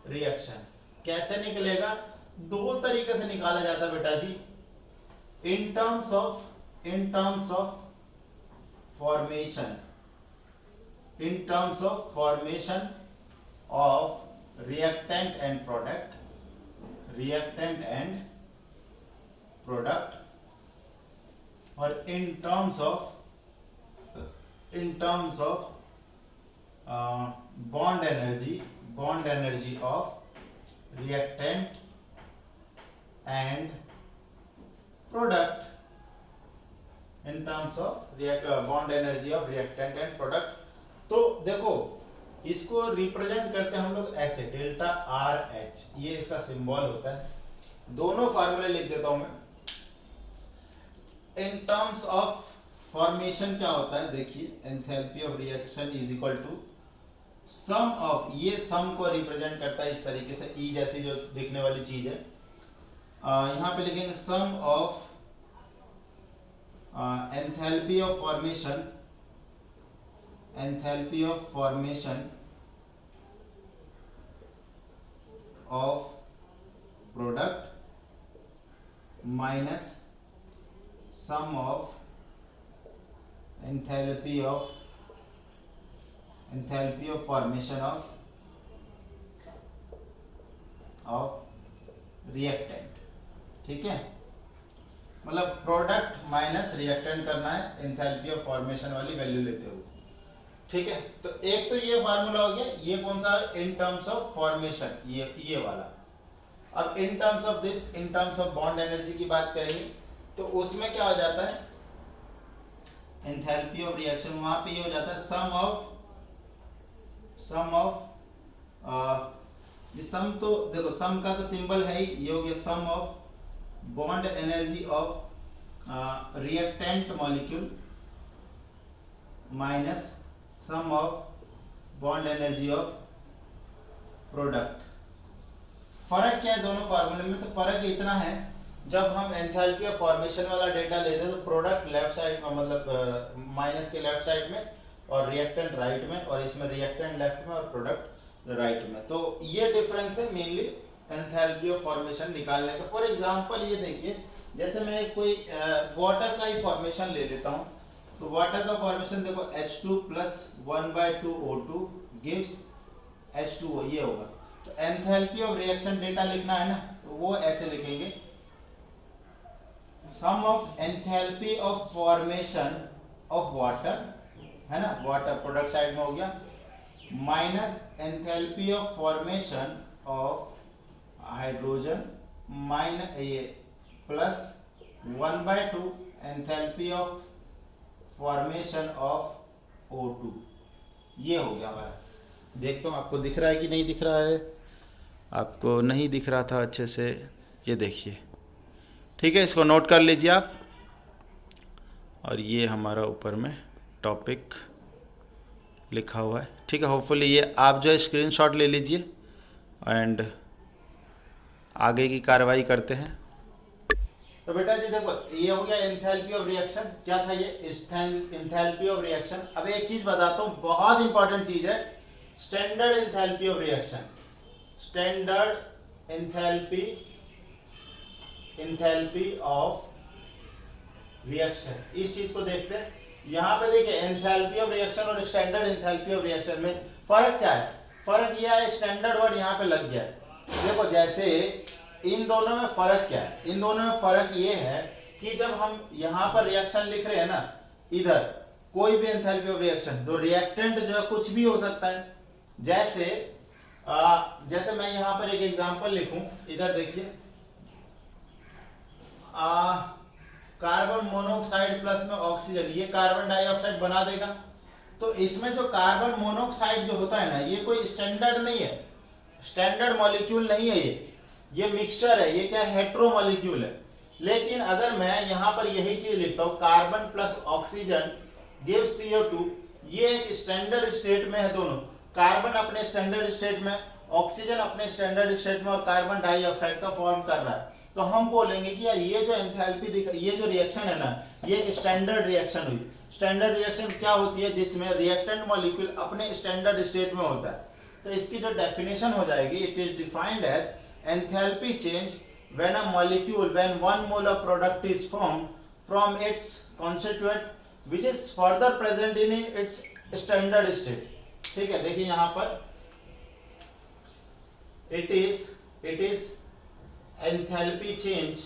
reaction कैसे निकलेगा? दो तरीके से निकाला जाता है बेटा जी, in terms of formation, in terms of formation of reactant and product, reactant and product, और in terms of bond energy of reactant and product, in terms of bond energy of reactant and product। तो देखो इसको represent करते हैं हम लोग ऐसे, delta R H, ये इसका सिंबल होता है। दोनों फार्मूले लिख देता हूं मैं। इन टर्म्स ऑफ फॉर्मेशन क्या होता है, देखिए enthalpy of reaction is equal to sum of, ये सम को रिप्रेजेंट करता है इस तरीके से, ई जैसी जो दिखने वाली चीज है। यहां पे लिखेंगे sum of enthalpy of formation, enthalpy of formation of product minus sum of enthalpy of formation of reactant. ठीक है, मतलब प्रोडक्ट माइनस रिएक्टेंट करना है एंथैल्पी ऑफ फॉर्मेशन वाली वैल्यू लेते हुए। ठीक है, तो एक तो ये फार्मूला हो गया, ये कौन सा? इन टर्म्स ऑफ फॉर्मेशन, ये वाला। अब इन terms of this, in terms of bond energy की बात करेंगे तो उसमें क्या हो जाता है, एंथैल्पी ऑफ रिएक्शन, वहां पे ये हो जाता है सम ऑफ ये सम, तो देखो सम का तो सिंबल है ही, ये हो गया sum of bond energy of reactant molecule minus sum of bond energy of product. फर्क क्या है दोनों फार्मूले में? तो फर्क इतना है, जब हम एंथैल्पी ऑफ फॉर्मेशन वाला डेटा लेते हैं तो प्रोडक्ट लेफ्ट साइड में, मतलब माइनस के लेफ्ट साइड में, और रिएक्टेंट राइट में, और इसमें रिएक्टेंट लेफ्ट में और प्रोडक्ट राइट में। तो ये डिफरेंस है मेनली एंथैल्पी ऑफ फॉर्मेशन निकालने का। फॉर एग्जांपल ये देखिए, जैसे मैं कोई वाटर का ही फॉर्मेशन ले लेता हूं, तो वाटर का फॉर्मेशन देखो H2 plus 1/2 O2 gives H2O, ये होगा। तो एंथैल्पी ऑफ रिएक्शन डेटा लिखना है ना, तो वो ऐसे लिखेंगे, sum of enthalpy of formation of water, है ना, वाटर प्रोडक्ट साइड में हो गया, minus enthalpy of formation of hydrogen minus ये plus 1/2 enthalpy of formation of O2, ये हो गया हमारा। देखता हूँ आपको दिख रहा है कि नहीं दिख रहा है, आपको नहीं दिख रहा था अच्छे से, ये देखिए। ठीक है, इसको नोट कर लीजिए आप, और ये हमारा ऊपर में टॉपिक लिखा हुआ है। ठीक है, होपफुली ये आप जो है स्क्रीनशॉट ले लीजिए एंड आगे की कार्रवाई करते हैं। तो बेटा जी देखो, ये हो गया एंथैल्पी ऑफ रिएक्शन। क्या था ये? Enthalpy of reaction. अब एक चीज बताता हूँ, बहुत इंपॉर्टेंट चीज है, standard enthalpy of reaction, standard enthalpy of reaction, इस चीज को देखते हैं। यहां पे देखिए एंथैल्पी ऑफ रिएक्शन और स्टैंडर्ड एंथैल्पी ऑफ रिएक्शन में फर्क क्या है? फर्क यह है, स्टैंडर्ड वर्ड यहां पे लग गया है। देखो जैसे इन दोनों में फर्क क्या है? इन दोनों में फर्क ये है कि जब हम यहां पर रिएक्शन लिख रहे हैं ना, इधर कोई भी एंथैल्पी ऑफ रिएक्शन, तो रिएक्टेंट जो है कुछ भी हो सकता है। जैसे मैं यहां पर एक एग्जांपल लिखूं, इधर देखिए, कार्बन मोनोऑक्साइड प्लस में ऑक्सीजन, ये कार्बन डाइऑक्साइड बना देगा। तो इसमें जो कार्बन मोनोऑक्साइड जो होता है ना, ये कोई स्टैंडर्ड नहीं है, स्टैंडर्ड मॉलिक्यूल नहीं है, ये मिक्सचर है, ये क्या हेट्रो मॉलिक्यूल है। लेकिन अगर मैं यहां पर यही चीज लिखता हूं, carbon plus oxygen gives CO2, ये एक स्टैंडर्ड स्टेट में है दोनों, कार्बन अपने स्टैंडर्ड स्टेट में ऑक्सीजन अपने स्टैंडर्ड स्टेट में और कार्बन डाइऑक्साइड का फॉर्म कर रहा है, तो हम बोलेंगे कि यार ये जो एंथैल्पी ये जो रिएक्शन है ना, ये एक स्टैंडर्ड रिएक्शन हुई। स्टैंडर्ड रिएक्शन क्या होती है? जिसमें रिएक्टेंट मॉलिक्यूल अपने स्टैंडर्ड स्टेट में होता है। तो इसकी जो डेफिनेशन हो जाएगी, it is defined as enthalpy change when a molecule, when 1 mole of product is formed from its constituent which is further present in its standard state। ठीक है, देखिए यहां पर it is enthalpy change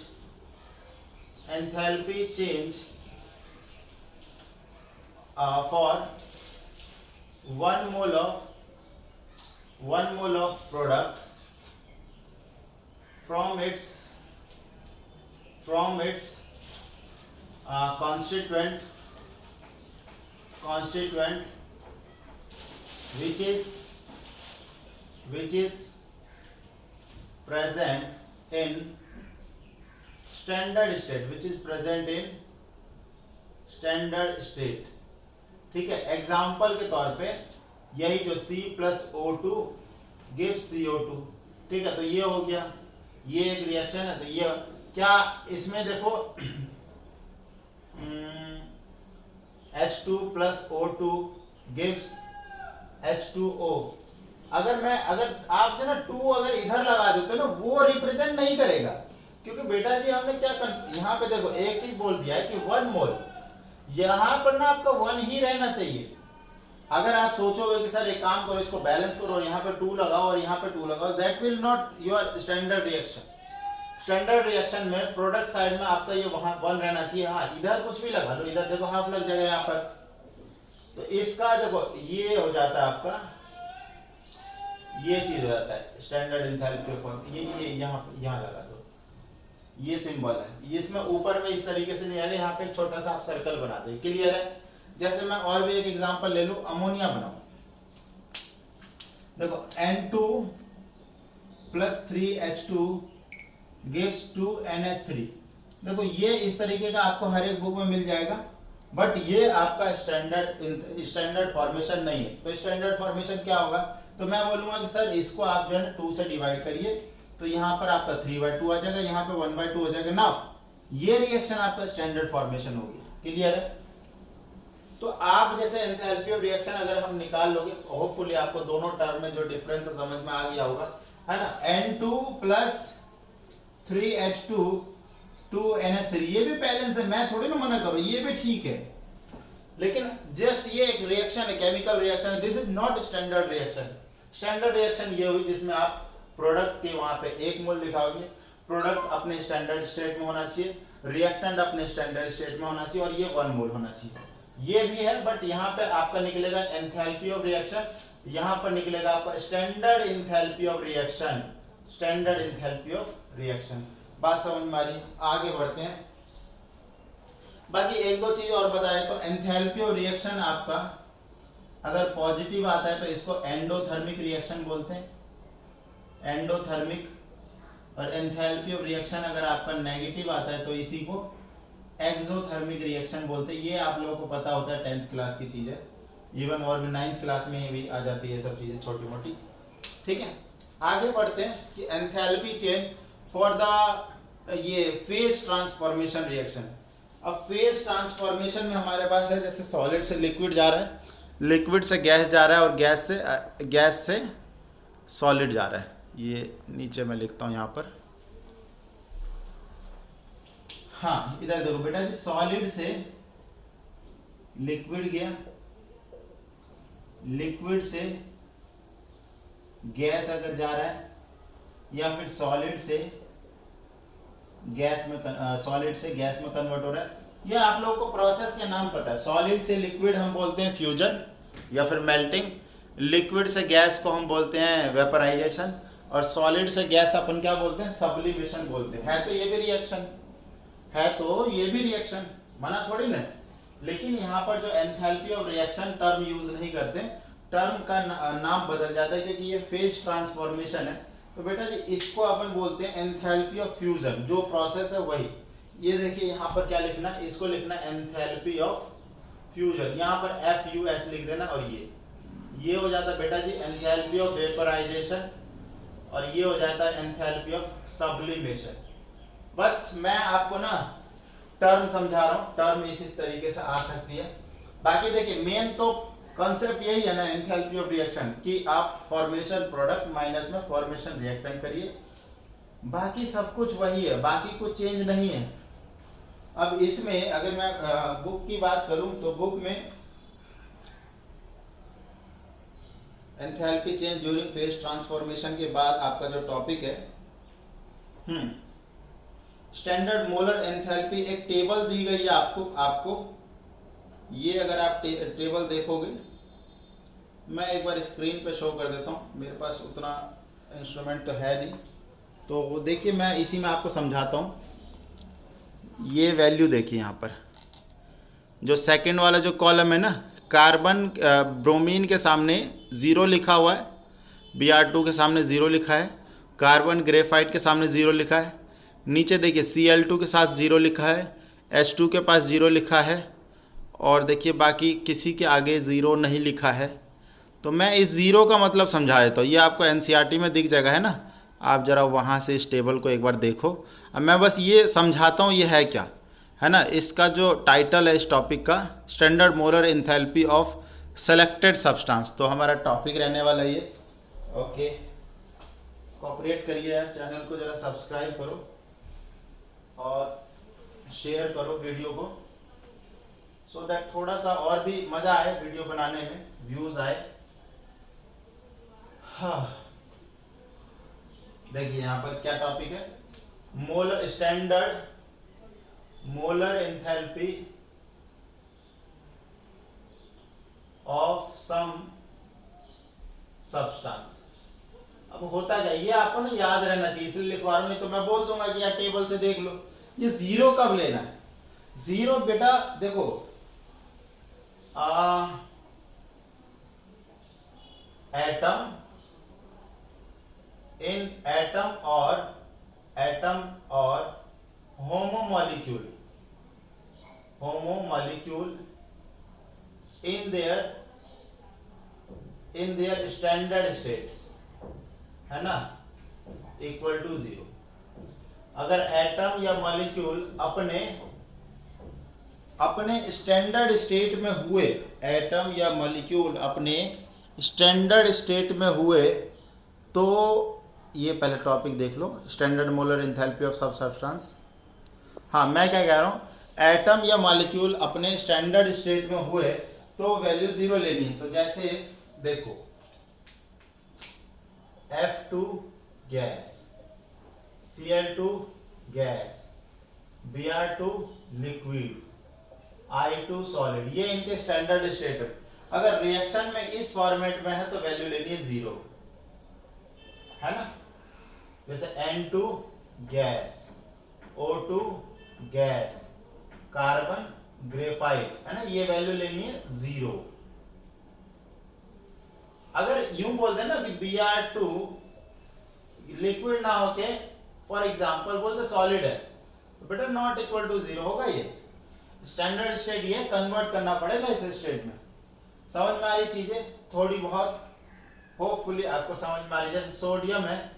for 1 mole of product from its constituent which is present in standard state, ठीक है। Example के तौर पे यही जो C+O2 gives CO2, ठीक है। तो ये हो गया, ये एक रिएक्शन है। तो ये क्या इसमें देखो H2 plus O2 gives H2O। अगर आप जो ना 2 अगर इधर लगा देते ना, वो रिप्रेजेंट नहीं करेगा, क्योंकि बेटा जी हमने क्या यहाँ पे देखो एक चीज बोल दिया है कि 1 मोल, यहाँ पर ना आपका 1 ही रहना चाहिए। अगर आप सोचोगे कि सर एक काम करो, इसको बैलेंस करो और यहाँ पे 2 लगाओ और यहाँ पे 2 लगाओ, that will not your standard reaction. Standard reaction में प्रोडक्ट साइड में आपका ये वहां 1 रहना चाहिए। हाँ, इधर कुछ भी लगा लो, इधर देखो हाफ लग जाएगा यहाँ पर। तो इसका देखो ये हो जाता है आपका, ये चीज हो जाता है स्टैंडर्ड एंथैल्पी फॉर्म। ये यहाँ लगा दो, ये सिंबल है। इसमें ऊपर में इस तरीके से नहीं आएगा, यहाँ पे एक छोटा सा आप सर्कल बना दो। क्लियर है? जैसे मैं और भी एक एग्जांपल ले लूं, अमोनिया बनाओ। देखो N2 plus 3H2 gives 2NH3। देखो ये इस तरीके का आपको हर एक बुक में मिल जाएगा, बट ये आपका स्टैंडर्ड फॉर्मेशन नहीं है। तो स्टैंडर्ड फॉर्मेशन क्या होगा? तो मैं बोलूंगा कि सर इसको आप जो है 2 से डिवाइड करिए, तो यहाँ पर आपका 3/2 आ जाएगा, यहाँ पे 1/2 हो जाएगा ना। ये रिएक्शन आपका स्टैंडर्ड फॉर्मेशन होगी। क्लियर है? तो आप जैसे एंथैल्पी ऑफ रिएक्शन अगर हम निकाल लोगे, होपफुली आपको दोनों टर्म में जो डिफरेंस है समझ में आ गया होगा, है ना। N2 plus 3H2 2NH3, ये भी बैलेंस है, मैं थोड़ी ना मना करूं, ये भी ठीक है, लेकिन जस्ट ये एक रिएक्शन है, केमिकल रिएक्शन है। This is not standard reaction. Standard reaction ये हुई जिसमें आप प्रोडक्ट के वहां पे 1 मोल लिखाओगे, प्रोडक्ट अपने स्टैंडर्ड स्टेट में होना चाहिए, रिएक्टेंट अपने स्टैंडर्ड स्टेट में होना चाहिए, और ये 1 मोल होना चाहिए। ये भी है, बट यहाँ पे आपका निकलेगा एंथैल्पी ऑफ रिएक्शन, यहाँ पर निकलेगा आपका standard enthalpy of reaction. Standard enthalpy of reaction. बात समझ में आ रही? आगे बढ़ते हैं। बाकी एक दो चीज और बताए तो एंथैल्पी ऑफ रिएक्शन आपका अगर पॉजिटिव आता है तो इसको एंडोथर्मिक रिएक्शन बोलते हैं, एंडोथर्मिक। और एंथैल्पी ऑफ रिएक्शन अगर आपका नेगेटिव आता है तो इसी को एक्सोथर्मिक रिएक्शन बोलते हैं। ये आप लोगों को पता होता है, 10th क्लास की चीज है, इवन और भी 9th क्लास में भी आ जाती है सब चीजें छोटी मोटी। ठीक है, आगे बढ़ते हैं कि एंथैल्पी चेंज फॉर द ये फेज ट्रांसफॉर्मेशन रिएक्शन। अब फेज ट्रांसफॉर्मेशन में हमारे पास है, जैसे सॉलिड से लिक्विड जा रहा है, लिक्विड से गैस जा रहा है, और गैस से सॉलिड जा रहा है। ये नीचे मैं लिखता हूँ यहाँ पर, हाँ इधर देखो बेटा जी, सॉलिड से लिक्विड गया, लिक्विड से गैस अगर जा रहा है, या फिर सॉलिड से गैस में कन्वर्ट हो रहा है, या आप लोगों को प्रोसेस के नाम पता है। सॉलिड से लिक्विड हम बोलते हैं फ्यूजन या फिर मेल्टिंग, लिक्विड से गैस को हम बोलते हैं वेपराइजेशन, और सॉलिड से गैस अपन क्या बोलते हैं? सब्लिमेशन बोलते हैं। है तो ये भी रिएक्शन, मना थोड़ी ना। लेकिन यहाँ पर जो enthalpy of reaction term use नहीं करते, टर्म का नाम बदल जाता है, क्योंकि ये फेज ट्रांसफॉर्मेशन है। तो बेटा जी इसको अपन बोलते हैं एंथैल्पी ऑफ फ्यूजन, जो प्रोसेस है वही। ये देखिए यहाँ पर क्या लिखना है, इसको लिखना एंथैल्पी ऑफ फ्यूजन, यहाँ पर FUS लिख देना, और ये हो जाता है बेटा जी एंथैल्पी ऑफ वेपराइजेशन, और ये हो जाता है एंथैल्पी ऑफ सब्लिमेशन। बस मैं आपको ना टर्म समझा रहा हूँ, टर्म इस तरीके से आ सकती है। बाकी देखिए मेन तो कॉन्सेप्ट यही है ना एंथैल्पी ऑफ रिएक्शन, कि आप फॉर्मेशन प्रोडक्ट माइनस में फॉर्मेशन रिएक्टेंट करिए, बाकी सब कुछ वही है, बाकी कुछ चेंज नहीं है। अब इसमें अगर मैं बुक की बात करूं तो बुक में enthalpy change during phase transformation के बाद आपका जो टॉपिक है स्टैंडर्ड मोलर एंथैल्पी, एक टेबल दी गई है आपको ये अगर आप टेबल देखोगे, मैं एक बार स्क्रीन पे शो कर देता हूँ, मेरे पास उतना इंस्ट्रूमेंट तो है नहीं, तो वो देखिए मैं इसी में आपको समझाता हूँ। ये वैल्यू देखिए यहाँ पर जो सेकंड वाला जो कॉलम है ना, कार्बन ब्रोमीन के सामने 0 लिखा हुआ है, Br2 के सामने 0 लिखा है, कार्बन ग्रेफाइट के सामने 0 लिखा है, नीचे देखिए Cl2 के साथ 0 लिखा है, H2 के पास 0 लिखा है, और देखिए बाकी किसी के आगे 0 नहीं लिखा है। तो मैं इस 0 का मतलब समझा देता हूँ, ये आपको एनसीईआरटी में दिख जाएगा है ना, आप ज़रा वहाँ से इस टेबल को एक बार देखो। अब मैं बस ये समझाता हूँ ये है क्या, है ना। इसका जो टाइटल है इस टॉपिक का, standard molar enthalpy of selected substance, तो हमारा टॉपिक रहने वाला ये। ओके, कोऑपरेट करिए यार, चैनल को ज़रा सब्सक्राइब करो और शेयर करो वीडियो को, सो दैट थोड़ा सा और भी मज़ा आए वीडियो बनाने में, व्यूज़ आए। हाँ देखिए यहाँ पर क्या टॉपिक है, molar standard molar enthalpy of some substance. अब होता क्या, ये आपको ना याद रहना चाहिए इसलिए लिखवा रहा हूं, नहीं तो मैं बोल दूंगा कि यार टेबल से देख लो। ये 0 कब लेना है, 0 बेटा देखो एटम इन एटम और होमोमॉलिक्यूल in their स्टैंडर्ड स्टेट, है ना, इक्वल टू 0। अगर एटम या मॉलिक्यूल अपने स्टैंडर्ड स्टेट में हुए, एटम या मॉलिक्यूल अपने स्टैंडर्ड स्टेट में हुए, तो ये पहले टॉपिक देख लो, स्टैंडर्ड मोलर एंथैल्पी ऑफ सब सब्सटेंस। हाँ मैं क्या कह रहा हूँ, एटम या मॉलिक्यूल अपने स्टैंडर्ड स्टेट में हुए तो वैल्यू 0 लेनी है। तो जैसे देखो F2 gas, Cl2 gas, Br2 liquid, I2 solid, ये इनके स्टैंडर्ड स्टेट है। अगर रिएक्शन में इस फॉर्मेट में है तो वैल्यू लेनी है 0, है ना। जैसे N2 gas, O2 gas, carbon graphite, है ना, ये वैल्यू लेनी है 0। अगर यूं बोल देना कि Br2 लिक्विड ना होके फॉर एग्जांपल बोलते सॉलिड है, तो बेटा नॉट इक्वल टू 0 होगा। ये स्टैंडर्ड स्टेट ये कन्वर्ट करना पड़ेगा इस स्टेट में। समझ में आ रही चीजें थोड़ी बहुत, होपफुली आपको समझ में आ रही। जैसे सोडियम है,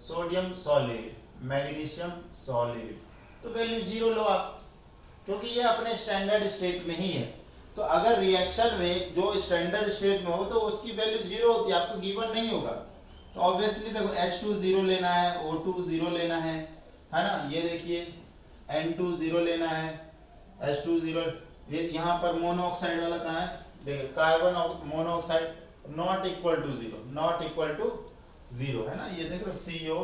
सोडियम सॉलिड, मैग्नीशियम सॉलिड, तो वैल्यू 0 लो आप, क्योंकि ये अपने स्टैंडर्ड स्टेट में ही है। तो अगर रिएक्शन में जो स्टैंडर्ड स्टेट में हो तो उसकी वैल्यू 0 होती है, आपको गिवन नहीं होगा। तो ऑब्वियसली देखो H2 0 लेना है, O2 0 लेना है ना। ये देखिए N2 0 लेना है, H2 0, ये यहाँ पर मोनोऑक्साइड वाला कहाँ है, देखिए carbon monoxide not equal to 0, not equal to 0, है ना। ये देखो CO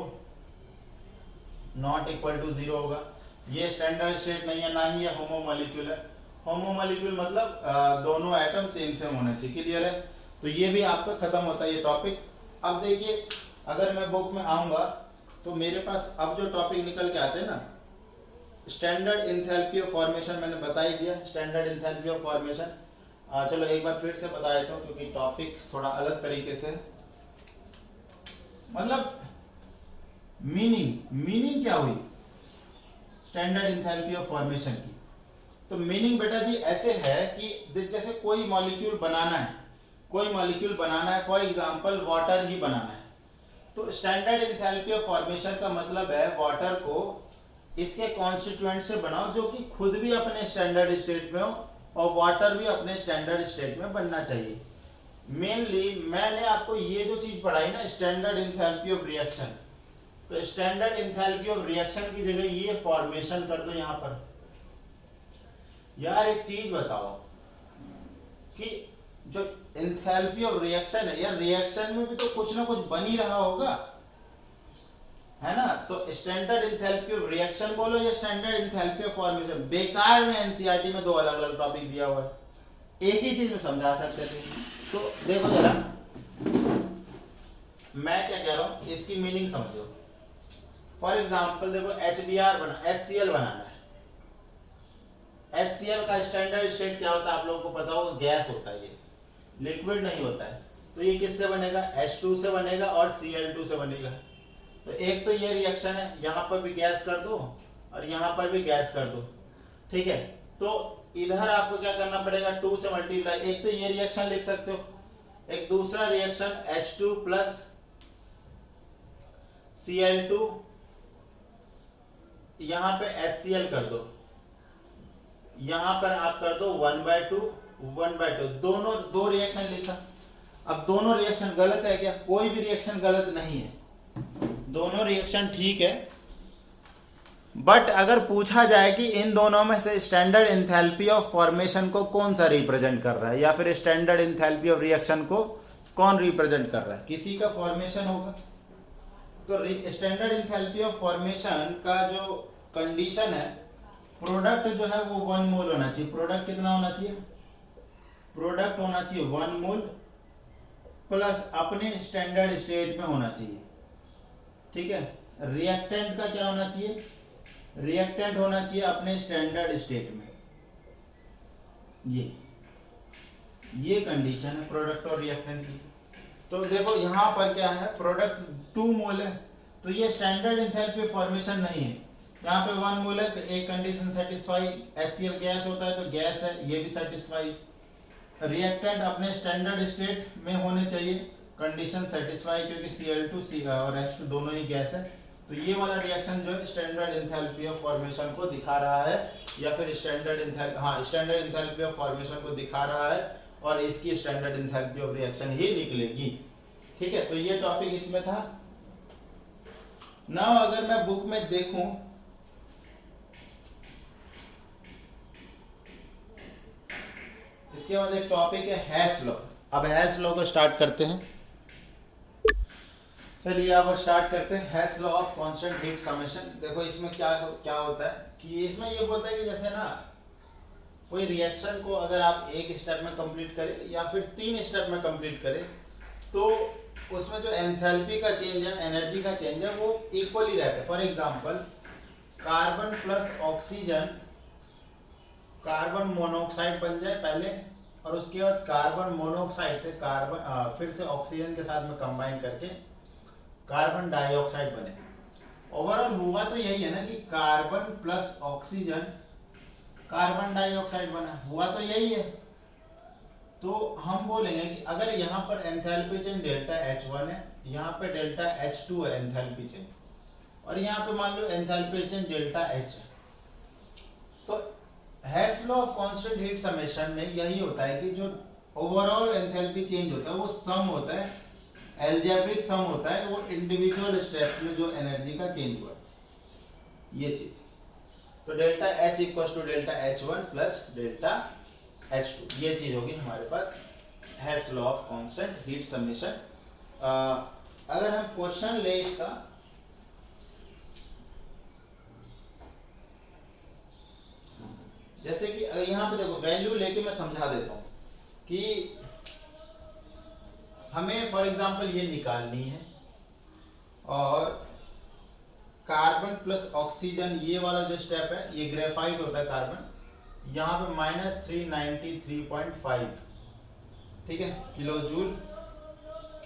नॉट इक्वल टू 0 होगा। ये स्टैंडर्ड स्टेट नहीं है, ना ही ये होमोमॉलिक्यूल है। होमोमॉलिक्यूल मतलब दोनों एटम सेम सेम होने चाहिए, क्लियर है। तो ये भी आपका खत्म होता है ये टॉपिक। अब देखिए अगर मैं बुक में आऊंगा तो मेरे पास अब जो टॉपिक निकल के आते हैं ना, स्टैंडर्ड एंथैल्पी ऑफ फॉर्मेशन मैंने बता ही दिया, स्टैंडर्ड एंथैल्पी ऑफ फॉर्मेशन। चलो एक बार फिर से बता देता हूँ क्योंकि टॉपिक थोड़ा अलग तरीके से, मतलब मीनिंग क्या हुई स्टैंडर्ड एंथैल्पी ऑफ फॉर्मेशन की। तो मीनिंग बेटा जी ऐसे है कि जैसे कोई मॉलिक्यूल बनाना है, फॉर एग्जांपल वाटर ही बनाना है, तो स्टैंडर्ड इंथैल्पी ऑफ फॉर्मेशन का मतलब है वाटर को इसके कॉन्स्टिट्यूएंट से बनाओ जो कि खुद भी अपने स्टैंडर्ड स्टेट में हो और वाटर भी अपने स्टैंडर्ड स्टेट में बनना चाहिए। मेनली मैंने आपको ये जो चीज पढ़ाई ना, स्टैंडर्ड इंथैल्पी ऑफ रिएक्शन, तो स्टैंडर्ड इंथैल्पी ऑफ रिएक्शन की जगह ये फॉर्मेशन कर दो यहां पर। यार एक चीज बताओ कि जो इंथैल्पी ऑफ रिएक्शन है, यार रिएक्शन में भी तो कुछ ना कुछ बन ही रहा होगा, है ना? तो स्टैंडर्ड इंथैल्पी ऑफ रिएक्शन बोलो या स्टैंडर्ड इंथैल्पी ऑफ फॉर्मेशन, बेकार में एनसीईआरटी में दो अलग अलग टॉपिक दिया हुआ है, एक ही चीज में समझा सकते थे। तो देखो जरा मैं क्या कह रहा हूं, इसकी मीनिंग समझो। फॉर एग्जांपल देखो HBr बना, HCl बनाना है। HCl का स्टैंडर्ड स्टेट क्या होता है आप लोगों को पता होगा, गैस होता है, ये लिक्विड नहीं होता है। तो ये किससे बनेगा, H2 से बनेगा और Cl2 से बनेगा। तो एक तो ये रिएक्शन है, यहां पर भी गैस कर दो और यहां पर भी गैस कर दो, ठीक है? तो इधर आपको क्या करना पड़ेगा, 2 से मल्टीप्लाई। एक तो ये रिएक्शन लिख सकते हो, एक दूसरा रिएक्शन H2 प्लस Cl2, यहां पे HCl कर दो, यहां पर आप कर दो 1/2 1/2, दोनों दो रिएक्शन लिखा। अब दोनों रिएक्शन गलत है क्या? कोई भी रिएक्शन गलत नहीं है, दोनों रिएक्शन ठीक है। बट अगर पूछा जाए कि इन दोनों में से स्टैंडर्ड इंथैल्पी ऑफ फॉर्मेशन को कौन सा रिप्रेजेंट कर रहा है, या फिर स्टैंडर्ड इंथैल्पी ऑफ रिएक्शन को कौन रिप्रेजेंट कर रहा है, किसी का फॉर्मेशन होगा। तो स्टैंडर्ड इंथैल्पी ऑफ फॉर्मेशन का जो कंडीशन है, प्रोडक्ट जो है वो 1 मोल होना चाहिए। प्रोडक्ट कितना होना चाहिए, प्रोडक्ट होना चाहिए 1 मोल प्लस अपने स्टैंडर्ड स्टेट में होना चाहिए, ठीक है? रिएक्टेंट का क्या होना चाहिए, रिएक्टेंट होना चाहिए अपने स्टैंडर्ड स्टेट में। ये कंडीशन है प्रोडक्ट और रिएक्टेंट की। तो देखो यहां पर क्या है, प्रोडक्ट 2 मोल है, तो ये स्टैंडर्ड इंथैल्पी फॉर्मेशन नहीं है। यहाँ पे 1 मोल है तो एक कंडीशन सेटिस्फाई, HCl गैस होता है तो गैस है, ये भी सेटिस्फाई। रिएक्टेंट अपने स्टैंडर्ड स्टेट में होने चाहिए, कंडीशन सेटिस्फाई, क्योंकि Cl2 और H2 दोनों ही गैस है। तो ये वाला रिएक्शन जो है स्टैंडर्ड इंथैल्पी ऑफ फॉर्मेशन को दिखा रहा है, या फिर स्टैंडर्ड इंथैल्पी ऑफ फॉर्मेशन को दिखा रहा है, और इसकी स्टैंडर्ड इंथैल्पी ऑफ रिएक्शन ही निकलेगी, ठीक है? तो ये टॉपिक इसमें था ना। अगर मैं बुक में देखूं, इसके बाद एक टॉपिक है हैश लॉ। अब हैश लॉ को स्टार्ट करते हैं, चलिए अब स्टार्ट करते हैं। Hash law of constant heat summation. देखो इसमें क्या होता है कि इसमें ये बोलता है कि जैसे ना कोई रिएक्शन को अगर आप एक स्टेप में कंप्लीट करें या फिर 3 स्टेप में कंप्लीट करें, तो उसमें जो एंथैल्पी का चेंज है, एनर्जी का चेंज है, वो इक्वली रहता है। For example carbon plus oxygen, carbon monoxide बन जाए पहले, और उसके बाद कार्बन मोनोऑक्साइड से कार्बन फिर से ऑक्सीजन के साथ में कंबाइन करके कार्बन डाइऑक्साइड बने। ओवरऑल हुआ तो यही है ना कि carbon plus oxygen carbon dioxide बना, हुआ तो यही है। तो हम बोलेंगे कि अगर यहाँ पर एंथैल्पी चेंज डेल्टा H1 है, यहाँ पे डेल्टा H2 है एंथैल्पी चेंज, और यहाँ पे मान लो एंथैल्पी चेंज डेल्टा H है, तो hash law of constant heat summation में यही होता है कि जो ओवरऑल एंथैल्पी चेंज होता है वो सम होता है, एल्जेब्रिक सम होता है, वो इंडिविजुअल स्टेप्स में जो एनर्जी का चेंज हुआ, ये चीज। तो delta H equals to delta H1 plus delta H2, ये चीज होगी हमारे पास Hess law of constant heat summation. अगर हम क्वेश्चन ले इसका, जैसे कि यहाँ पे देखो वैल्यू लेके मैं समझा देता हूँ कि हमें फॉर एग्जांपल ये निकालनी है, और कार्बन प्लस ऑक्सीजन ये वाला जो स्टेप है, ये ग्रेफाइट होता है कार्बन, यहाँ पे -393.5, ठीक है,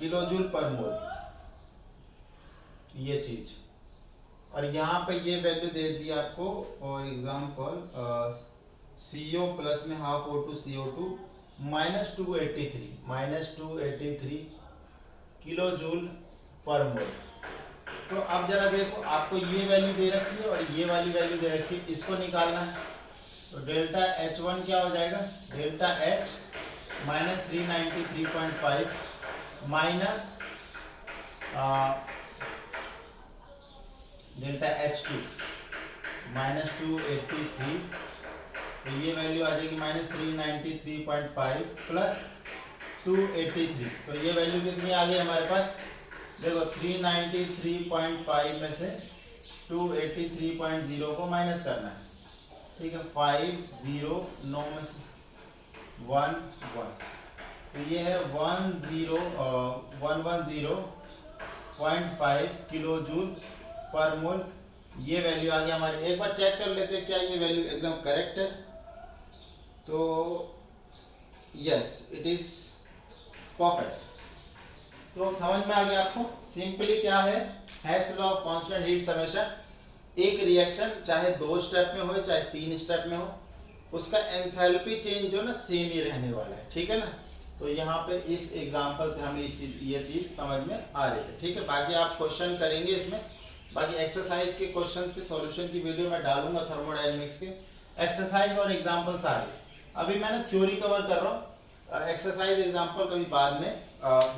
किलोजूल पर मोल, ये चीज। और यहाँ पे ये वैल्यू दे दी आपको, फॉर एग्जांपल CO प्लस में हाफ O2 CO2 -283 किलोजूल पर मोल। तो अब जरा देखो, आपको ये वैल्यू दे रखी है और ये वाली वैल्यू दे रखी है, इसको निकालना है। तो डेल्टा H1 क्या हो जाएगा, delta H minus 393.5 minus delta H2 minus 283, तो ये वैल्यू आ जाएगी माइनस 393.5 प्लस 283। तो ये वैल्यू कितनी आ गई हमारे पास, देखो 393.5 में से 283.0 को माइनस करना है, ठीक है। 509 में से 1 तो ये है 110.5 किलो जूल पर मोल, ये वैल्यू आ गया हमारी। एक बार चेक कर लेते हैं क्या ये वैल्यू एकदम करेक्ट है। तो यस, इट इज परफेक्ट। तो समझ में आ गया आपको, सिंपली क्या है, Hess law of constant heat summation. एक रिएक्शन चाहे 2 स्टेप में हो चाहे 3 स्टेप में हो, उसका एंथैल्पी चेंज जो ना सेम ही रहने वाला है, ठीक है ना। तो यहाँ पे इस एग्जांपल से हमें ये चीज समझ में आ रही है, ठीक है। बाकी आप क्वेश्चन करेंगे इसमें, बाकी एक्सरसाइज के क्वेश्चंस के सॉल्यूशन की वीडियो मैं डालूंगा थर्मोडायनेमिक्स के, एक्सरसाइज और एग्जांपल सारे। अभी मैंने थ्योरी कवर कर रहा हूँ, एक्सरसाइज एग्जांपल कभी बाद में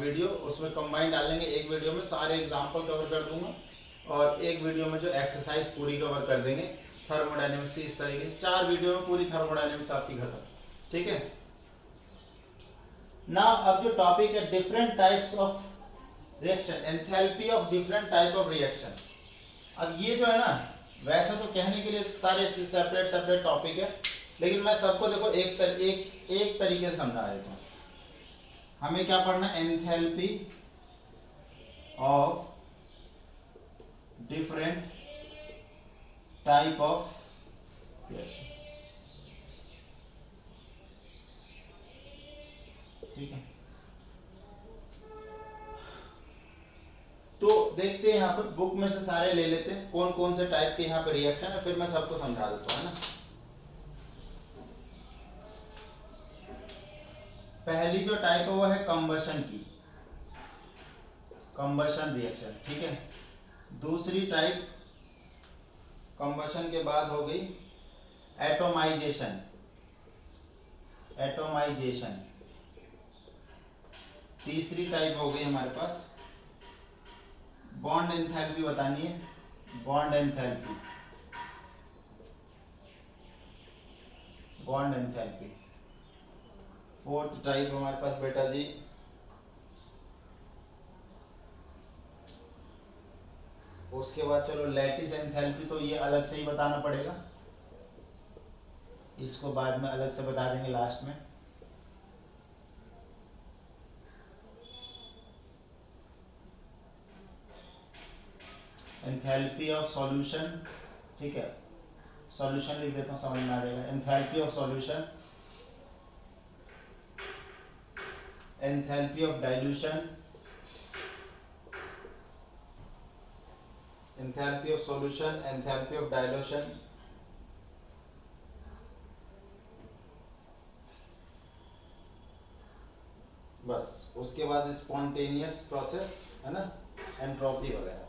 वीडियो उसमें कंबाइन डालेंगे, एक वीडियो में सारे एग्जांपल कवर कर दूंगा और एक वीडियो में जो एक्सरसाइज पूरी कवर कर देंगे थर्मोडायनेमिक्स। इस तरीके से 4 वीडियो में पूरी थर्मोडायनेमिक्स आपकी खत्म, ठीक है ना। अब जो टॉपिक है different types of reaction, enthalpy of different type of reaction. अब ये जो है ना, वैसे तो कहने के लिए सारे सेपरेट टॉपिक है, लेकिन मैं सबको देखो एक तरीके से समझा देता हूँ। हमें क्या पढ़ना है, enthalpy of different type of reaction, ठीक है। तो देखते हैं यहाँ पर, बुक में से सारे ले लेते हैं कौन कौन से टाइप के यहाँ पे रिएक्शन है, फिर मैं सबको समझा देता हूँ, है ना। पहली जो टाइप है वो है कंबशन की, कंबशन रिएक्शन, ठीक है। दूसरी टाइप कंबशन के बाद हो गई एटोमाइजेशन, एटोमाइजेशन। तीसरी टाइप हो गई हमारे पास बॉन्ड एंथैल्पी बतानी है, bond enthalpy, bond enthalpy. Fourth type हमारे पास बेटा जी उसके बाद चलो लैटिस एंथैल्पी, तो ये अलग से ही बताना पड़ेगा, इसको बाद में अलग से बता देंगे लास्ट में। एंथैल्पी ऑफ सॉल्यूशन, ठीक है, सॉल्यूशन लिख देता हूँ समझ में आ जाएगा। Enthalpy of solution, enthalpy of dilution, enthalpy of solution, enthalpy of dilution, बस। उसके बाद स्पॉन्टेनियस प्रोसेस, है ना, एंट्रोपी वगैरह।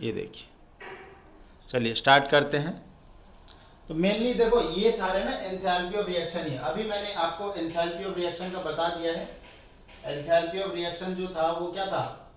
ये देखिए, चलिए स्टार्ट करते हैं। तो मेनली देखो ये सारे ना एंथैल्पी ऑफ रिएक्शन ही है। अभी मैंने आपको एंथैल्पी ऑफ रिएक्शन का बता दिया है। एंथैल्पी ऑफ रिएक्शन जो था वो क्या था,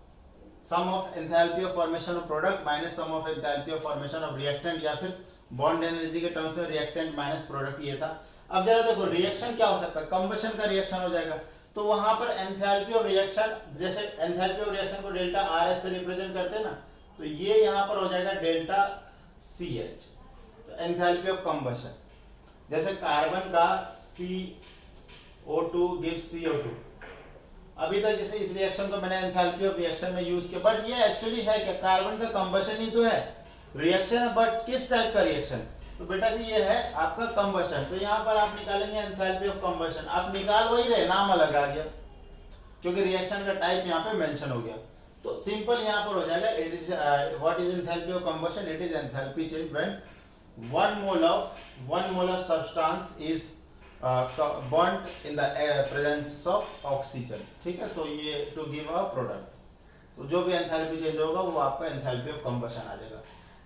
sum of enthalpy of formation of product minus sum of enthalpy of formation of reactant, या फिर बॉन्ड एनर्जी के टर्म्स में रिएक्टेंट माइनस प्रोडक्ट, ये था। अब जरा देखो रिएक्शन क्या हो सकता है, कंबशन का रिएक्शन हो जाएगा। तो वहां पर एंथैल्पी ऑफ रिएक्शन, जैसे एंथैल्पी ऑफ रिएक्शन को डेल्टा RH से रिप्रेजेंट करते हैं ना, तो ये यहाँ पर हो जाएगा डेल्टा CH। तो एंथैल्पी ऑफ कंबशन, जैसे कार्बन का CO2 गिव्स CO2। अभी तक जैसे इस रिएक्शन को मैंने एंथैल्पी ऑफ रिएक्शन में यूज किया, बट ये एक्चुअली है क्या, कार्बन का कंबशन ही तो है, रिएक्शन है, बट किस टाइप का रिएक्शन। तो बेटा जी ये है आपका कंबशन। तो यहाँ पर आप निकालेंगे एंथैल्पी ऑफ कंबशन, आप निकाल वही रहे, नाम अलग आ गया क्योंकि रिएक्शन का टाइप यहाँ पे मेंशन हो गया। तो सिंपल यहाँ पर हो जाएगा, it is what is enthalpy of combustion, it is enthalpy change when 1 mole of substance is bond in the presence of oxygen, ठीक है। तो ये टू गिव अ प्रोडक्ट, तो जो भी एंथैल्पी चेंज होगा वो आपका एंथैल्पी ऑफ कंबशन आ जाएगा।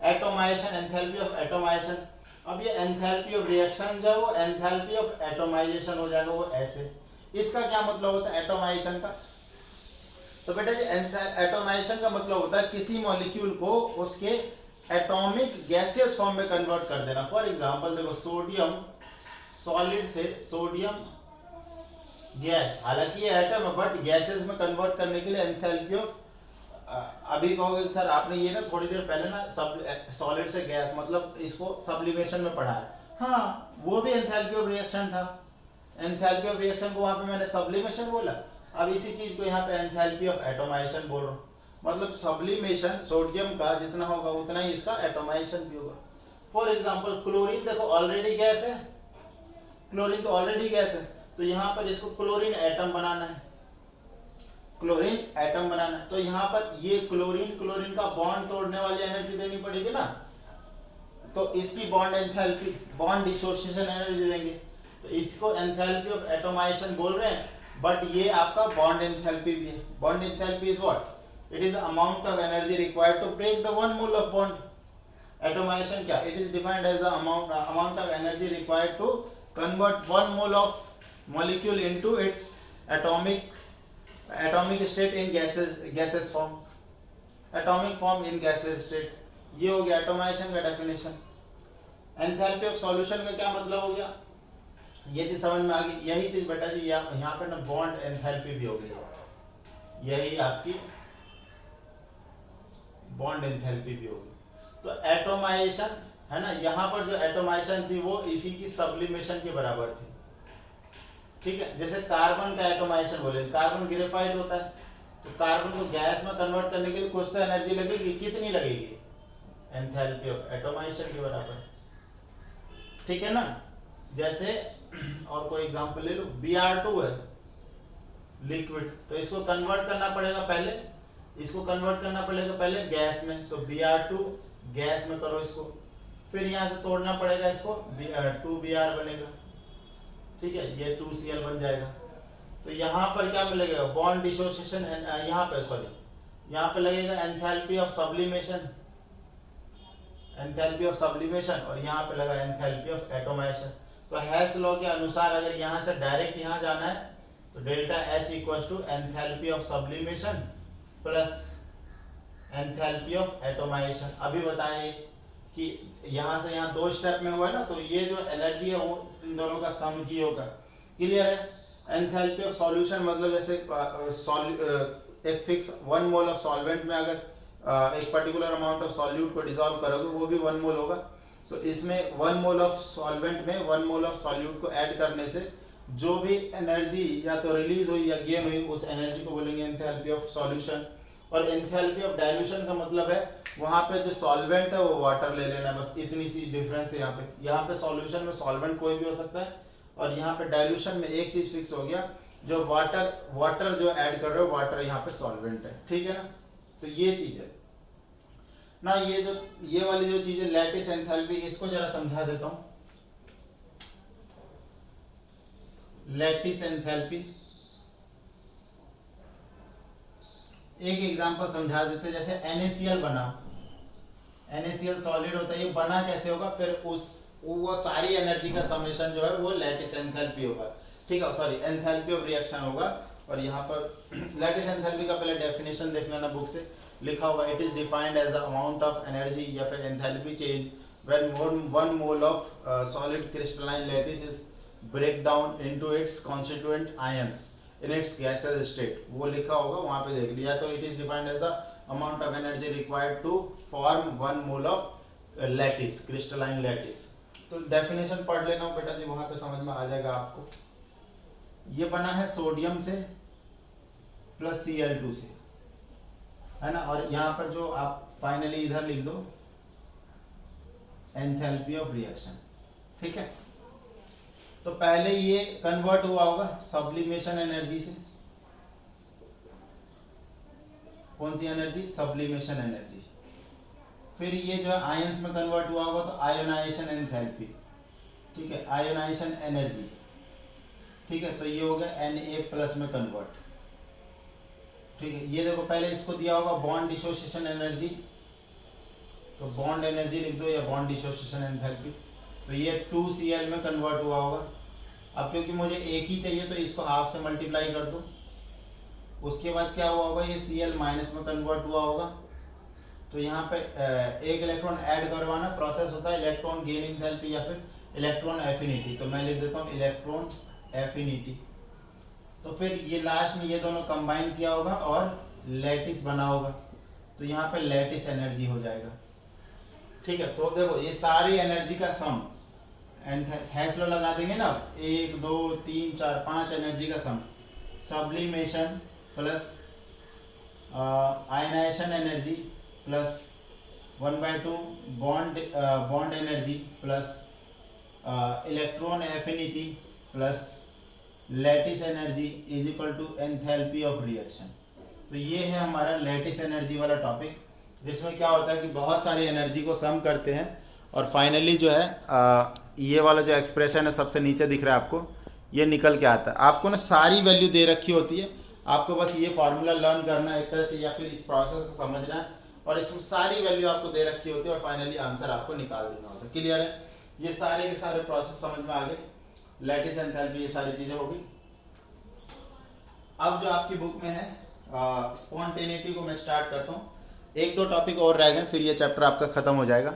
एटोमाइजेशन, एंथैल्पी ऑफ एटोमाइजेशन, अब ये एंथैल्पी ऑफ रिएक्शन जो है वो एंथैल्पी ऑफ एटोमाइजेशन हो जाएगा, वो ऐसे। इसका क्या मतलब होता है एटोमाइजेशन का? तो बेटा जी एटोमाइजेशन का मतलब होता है किसी मॉलिक्यूल को उसके एटॉमिक गैसियस फॉर्म में कन्वर्ट कर देना। फॉर एग्जांपल देखो सोडियम सॉलिड से सोडियम गैस, हालांकि ये एटम है बट गैसेस में कन्वर्ट करने के लिए एंथैल्पी ऑफ, अभी कहोगे कि सर आपने ये ना थोड़ी देर पहले ना सब सॉलिड से गैस मतलब इसको सब्लिमेशन में पढ़ा है। हाँ वो भी एंथैल्पी ऑफ रिएक्शन था, एंथैल्पी ऑफ रिएक्शन को वहां पे मैंने सब्लिमेशन बोला। अब इसी चीज को यहाँ पे एंथैल्पी ऑफ एटोमाइजेशन बोल रहा हूँ, मतलब सब्लिमेशन सोडियम का जितना होगा उतना ही इसका एटोमाइजेशन भी होगा। फॉर एग्जाम्पल क्लोरीन देखो ऑलरेडी गैस है, क्लोरीन तो ऑलरेडी गैस है, तो यहाँ पर इसको क्लोरीन एटम बनाना है, क्लोरीन एटम बनाना है, तो यहाँ पर ये क्लोरीन का बॉन्ड तोड़ने वाली एनर्जी देनी पड़ेगी ना, तो इसकी bond enthalpy, bond dissociation energy देंगे, तो इसको एंथैल्पी ऑफ एटोमाइजेशन बोल रहे हैं। बट ये आपका बॉन्ड एंथैल्पी भी है। Bond enthalpy is what? It is the amount of energy required to break the one mole of bond. Atomisation क्या? It is defined as the amount of energy required to convert one mole of molecule into its atomic state in gaseous form, atomic form in gaseous state। ये हो गया atomisation का definition. Enthalpy of solution का क्या मतलब हो गया, ये चीज समझ में आ गई। यही चीज बेटा जी यहाँ पे ना बॉन्ड एंथैल्पी भी हो गई, यही आपकी बॉन्ड एंथैल्पी भी होगी। तो एटोमाइजेशन है ना, यहाँ पर जो एटोमाइजेशन थी वो इसी की सब्लिमेशन के बराबर थी, ठीक है। जैसे कार्बन का एटोमाइजेशन बोले, कार्बन ग्रेफाइट होता है, तो कार्बन को गैस में कन्वर्ट करने के लिए कुछ तो एनर्जी लगेगी, कितनी लगेगी? एंथैल्पी ऑफ एटोमाइजेशन के बराबर, ठीक है ना। जैसे और कोई एग्जांपल ले लो, Br2 है लिक्विड, तो इसको कन्वर्ट करना पड़ेगा पहले, इसको कन्वर्ट करना पड़ेगा पहले गैस में, तो Br2 गैस में करो इसको, फिर यहाँ से तोड़ना पड़ेगा इसको, 2Br बनेगा, ठीक है, ये 2Cl बन जाएगा। तो यहाँ पर क्या मिलेगा? बॉन्ड डिसोसिएशन, यहाँ पे सॉरी यहाँ पे लगेगा enthalpy of sublimation, enthalpy of sublimation, और यहाँ पे लगा एंथैल्पी ऑफ एटोमाइजेशन। तो हेस लॉ के अनुसार अगर यहाँ से डायरेक्ट यहाँ जाना है तो delta H equals to enthalpy of sublimation plus enthalpy of atomisation. अभी बताएं कि यहाँ से यहाँ दो स्टेप में हुआ है ना, तो ये जो एनर्जी है वो इन दोनों का सम ही होगा। क्लियर है? एंथैल्पी ऑफ सॉल्यूशन मतलब जैसे एक फिक्स 1 मोल ऑफ सॉल्वेंट में अगर एक पर्टिकुलर अमाउंट ऑफ सॉल्यूट को डिसॉल्व करोगे वो भी 1 मोल होगा, तो इसमें 1 मोल ऑफ सॉल्वेंट में 1 मोल ऑफ सॉल्यूट को ऐड करने से जो भी एनर्जी या तो रिलीज हुई या गेन हुई उस एनर्जी को बोलेंगे एंथैल्पी ऑफ सॉल्यूशन। और एंथैल्पी ऑफ डाइल्यूशन का मतलब है वहां पे जो सॉल्वेंट है वो वाटर ले लेना, बस इतनी सी डिफरेंस है। यहाँ पे सॉल्यूशन में सॉल्वेंट कोई भी हो सकता है, और यहाँ पे डाइल्यूशन में एक चीज फिक्स हो गया, जो वाटर जो ऐड कर रहे हो वाटर यहाँ पे सॉल्वेंट है, ठीक है ना। तो ये चीज है ना, ये वाली जो चीज है लैटिस एंथैल्पी, इसको जरा समझा देता हूँ। लैटिस एंथैल्पी एक एग्जांपल समझा देते, जैसे NaCl बना, NaCl सॉलिड होता है, ये बना कैसे होगा? फिर वो सारी एनर्जी का समेशन जो है वो लैटिस एंथैल्पी होगा, ठीक है, सॉरी एंथैल्पी ऑफ रिएक्शन होगा। और यहाँ पर लैटिस एंथैल्पी का पहले डेफिनेशन देख लेना, बुक से लिखा हुआ, it is defined as the amount of energy या फिर enthalpy change when 1 mole of solid crystalline lattice is break down into its constituent ions in its gaseous state, वो लिखा होगा वहां पे देख लिया। तो it is defined as the amount of energy required to form 1 mole of lattice, crystalline lattice। तो definition पढ़ लेना बेटा जी, वहां पे समझ में आ जाएगा आपको। ये बना है सोडियम से प्लस Cl2 से, है ना, और यहाँ पर जो आप फाइनली इधर लिख दो एंथैल्पी ऑफ रिएक्शन, ठीक है। तो पहले ये कन्वर्ट हुआ होगा सब्लिमेशन एनर्जी से, कौन सी एनर्जी? Sublimation energy. फिर ये जो है आयंस में कन्वर्ट हुआ होगा तो आयोनाइजेशन एंथैल्पी, ठीक है, आयोनाइजेशन एनर्जी। ठीक है, तो ये हो गया Na+ में कन्वर्ट। ठीक है, ये देखो पहले इसको दिया होगा बॉन्ड डिसोसिएशन एनर्जी, तो बॉन्ड एनर्जी लिख दो या बॉन्ड डिसोसिएशन एंथैल्पी, तो ये 2Cl में कन्वर्ट हुआ होगा। अब क्योंकि मुझे एक ही चाहिए तो इसको हाफ से मल्टीप्लाई कर दो। उसके बाद क्या हुआ होगा, ये Cl- में कन्वर्ट हुआ होगा, तो यहाँ पे एक इलेक्ट्रॉन ऐड करवाना प्रोसेस होता है इलेक्ट्रॉन गेन एंथैल्पी या फिर इलेक्ट्रॉन एफिनिटी, तो मैं लिख देता हूँ इलेक्ट्रॉन एफिनिटी। तो फिर ये लास्ट में ये दोनों कंबाइन किया होगा और लैटिस बना होगा, तो यहाँ पे लैटिस एनर्जी हो जाएगा। ठीक है, तो देखो ये सारी एनर्जी का सम हैश लॉ लगा देंगे ना, 1 2 3 4 5 एनर्जी का सम, sublimation plus ionisation energy plus 1/2 bond energy plus electron affinity plus lattice energy is equal to enthalpy of reaction. तो ये है हमारा लैटिस एनर्जी वाला टॉपिक, जिसमें क्या होता है कि बहुत सारी एनर्जी को सम करते हैं और फाइनली जो है ये वाला जो एक्सप्रेशन है सबसे नीचे दिख रहा है आपको, ये निकल के आता है। आपको ना सारी वैल्यू दे रखी होती है, आपको बस ये फार्मूला लर्न करना है एक तरह से, या फिर इस प्रोसेस को समझना है, और इसमें सारी वैल्यू आपको दे रखी होती है और फाइनली आंसर आपको निकाल देना होता है। क्लियर है, ये सारे के सारे प्रोसेस समझ में आ गए, लैटिस एंथैल्पी ये सारी चीज़ें होगी। अब जो आपकी बुक में है स्पॉन्टेनिटी को मैं स्टार्ट करता हूँ, 1-2 टॉपिक और रह गए फिर ये चैप्टर आपका ख़त्म हो जाएगा।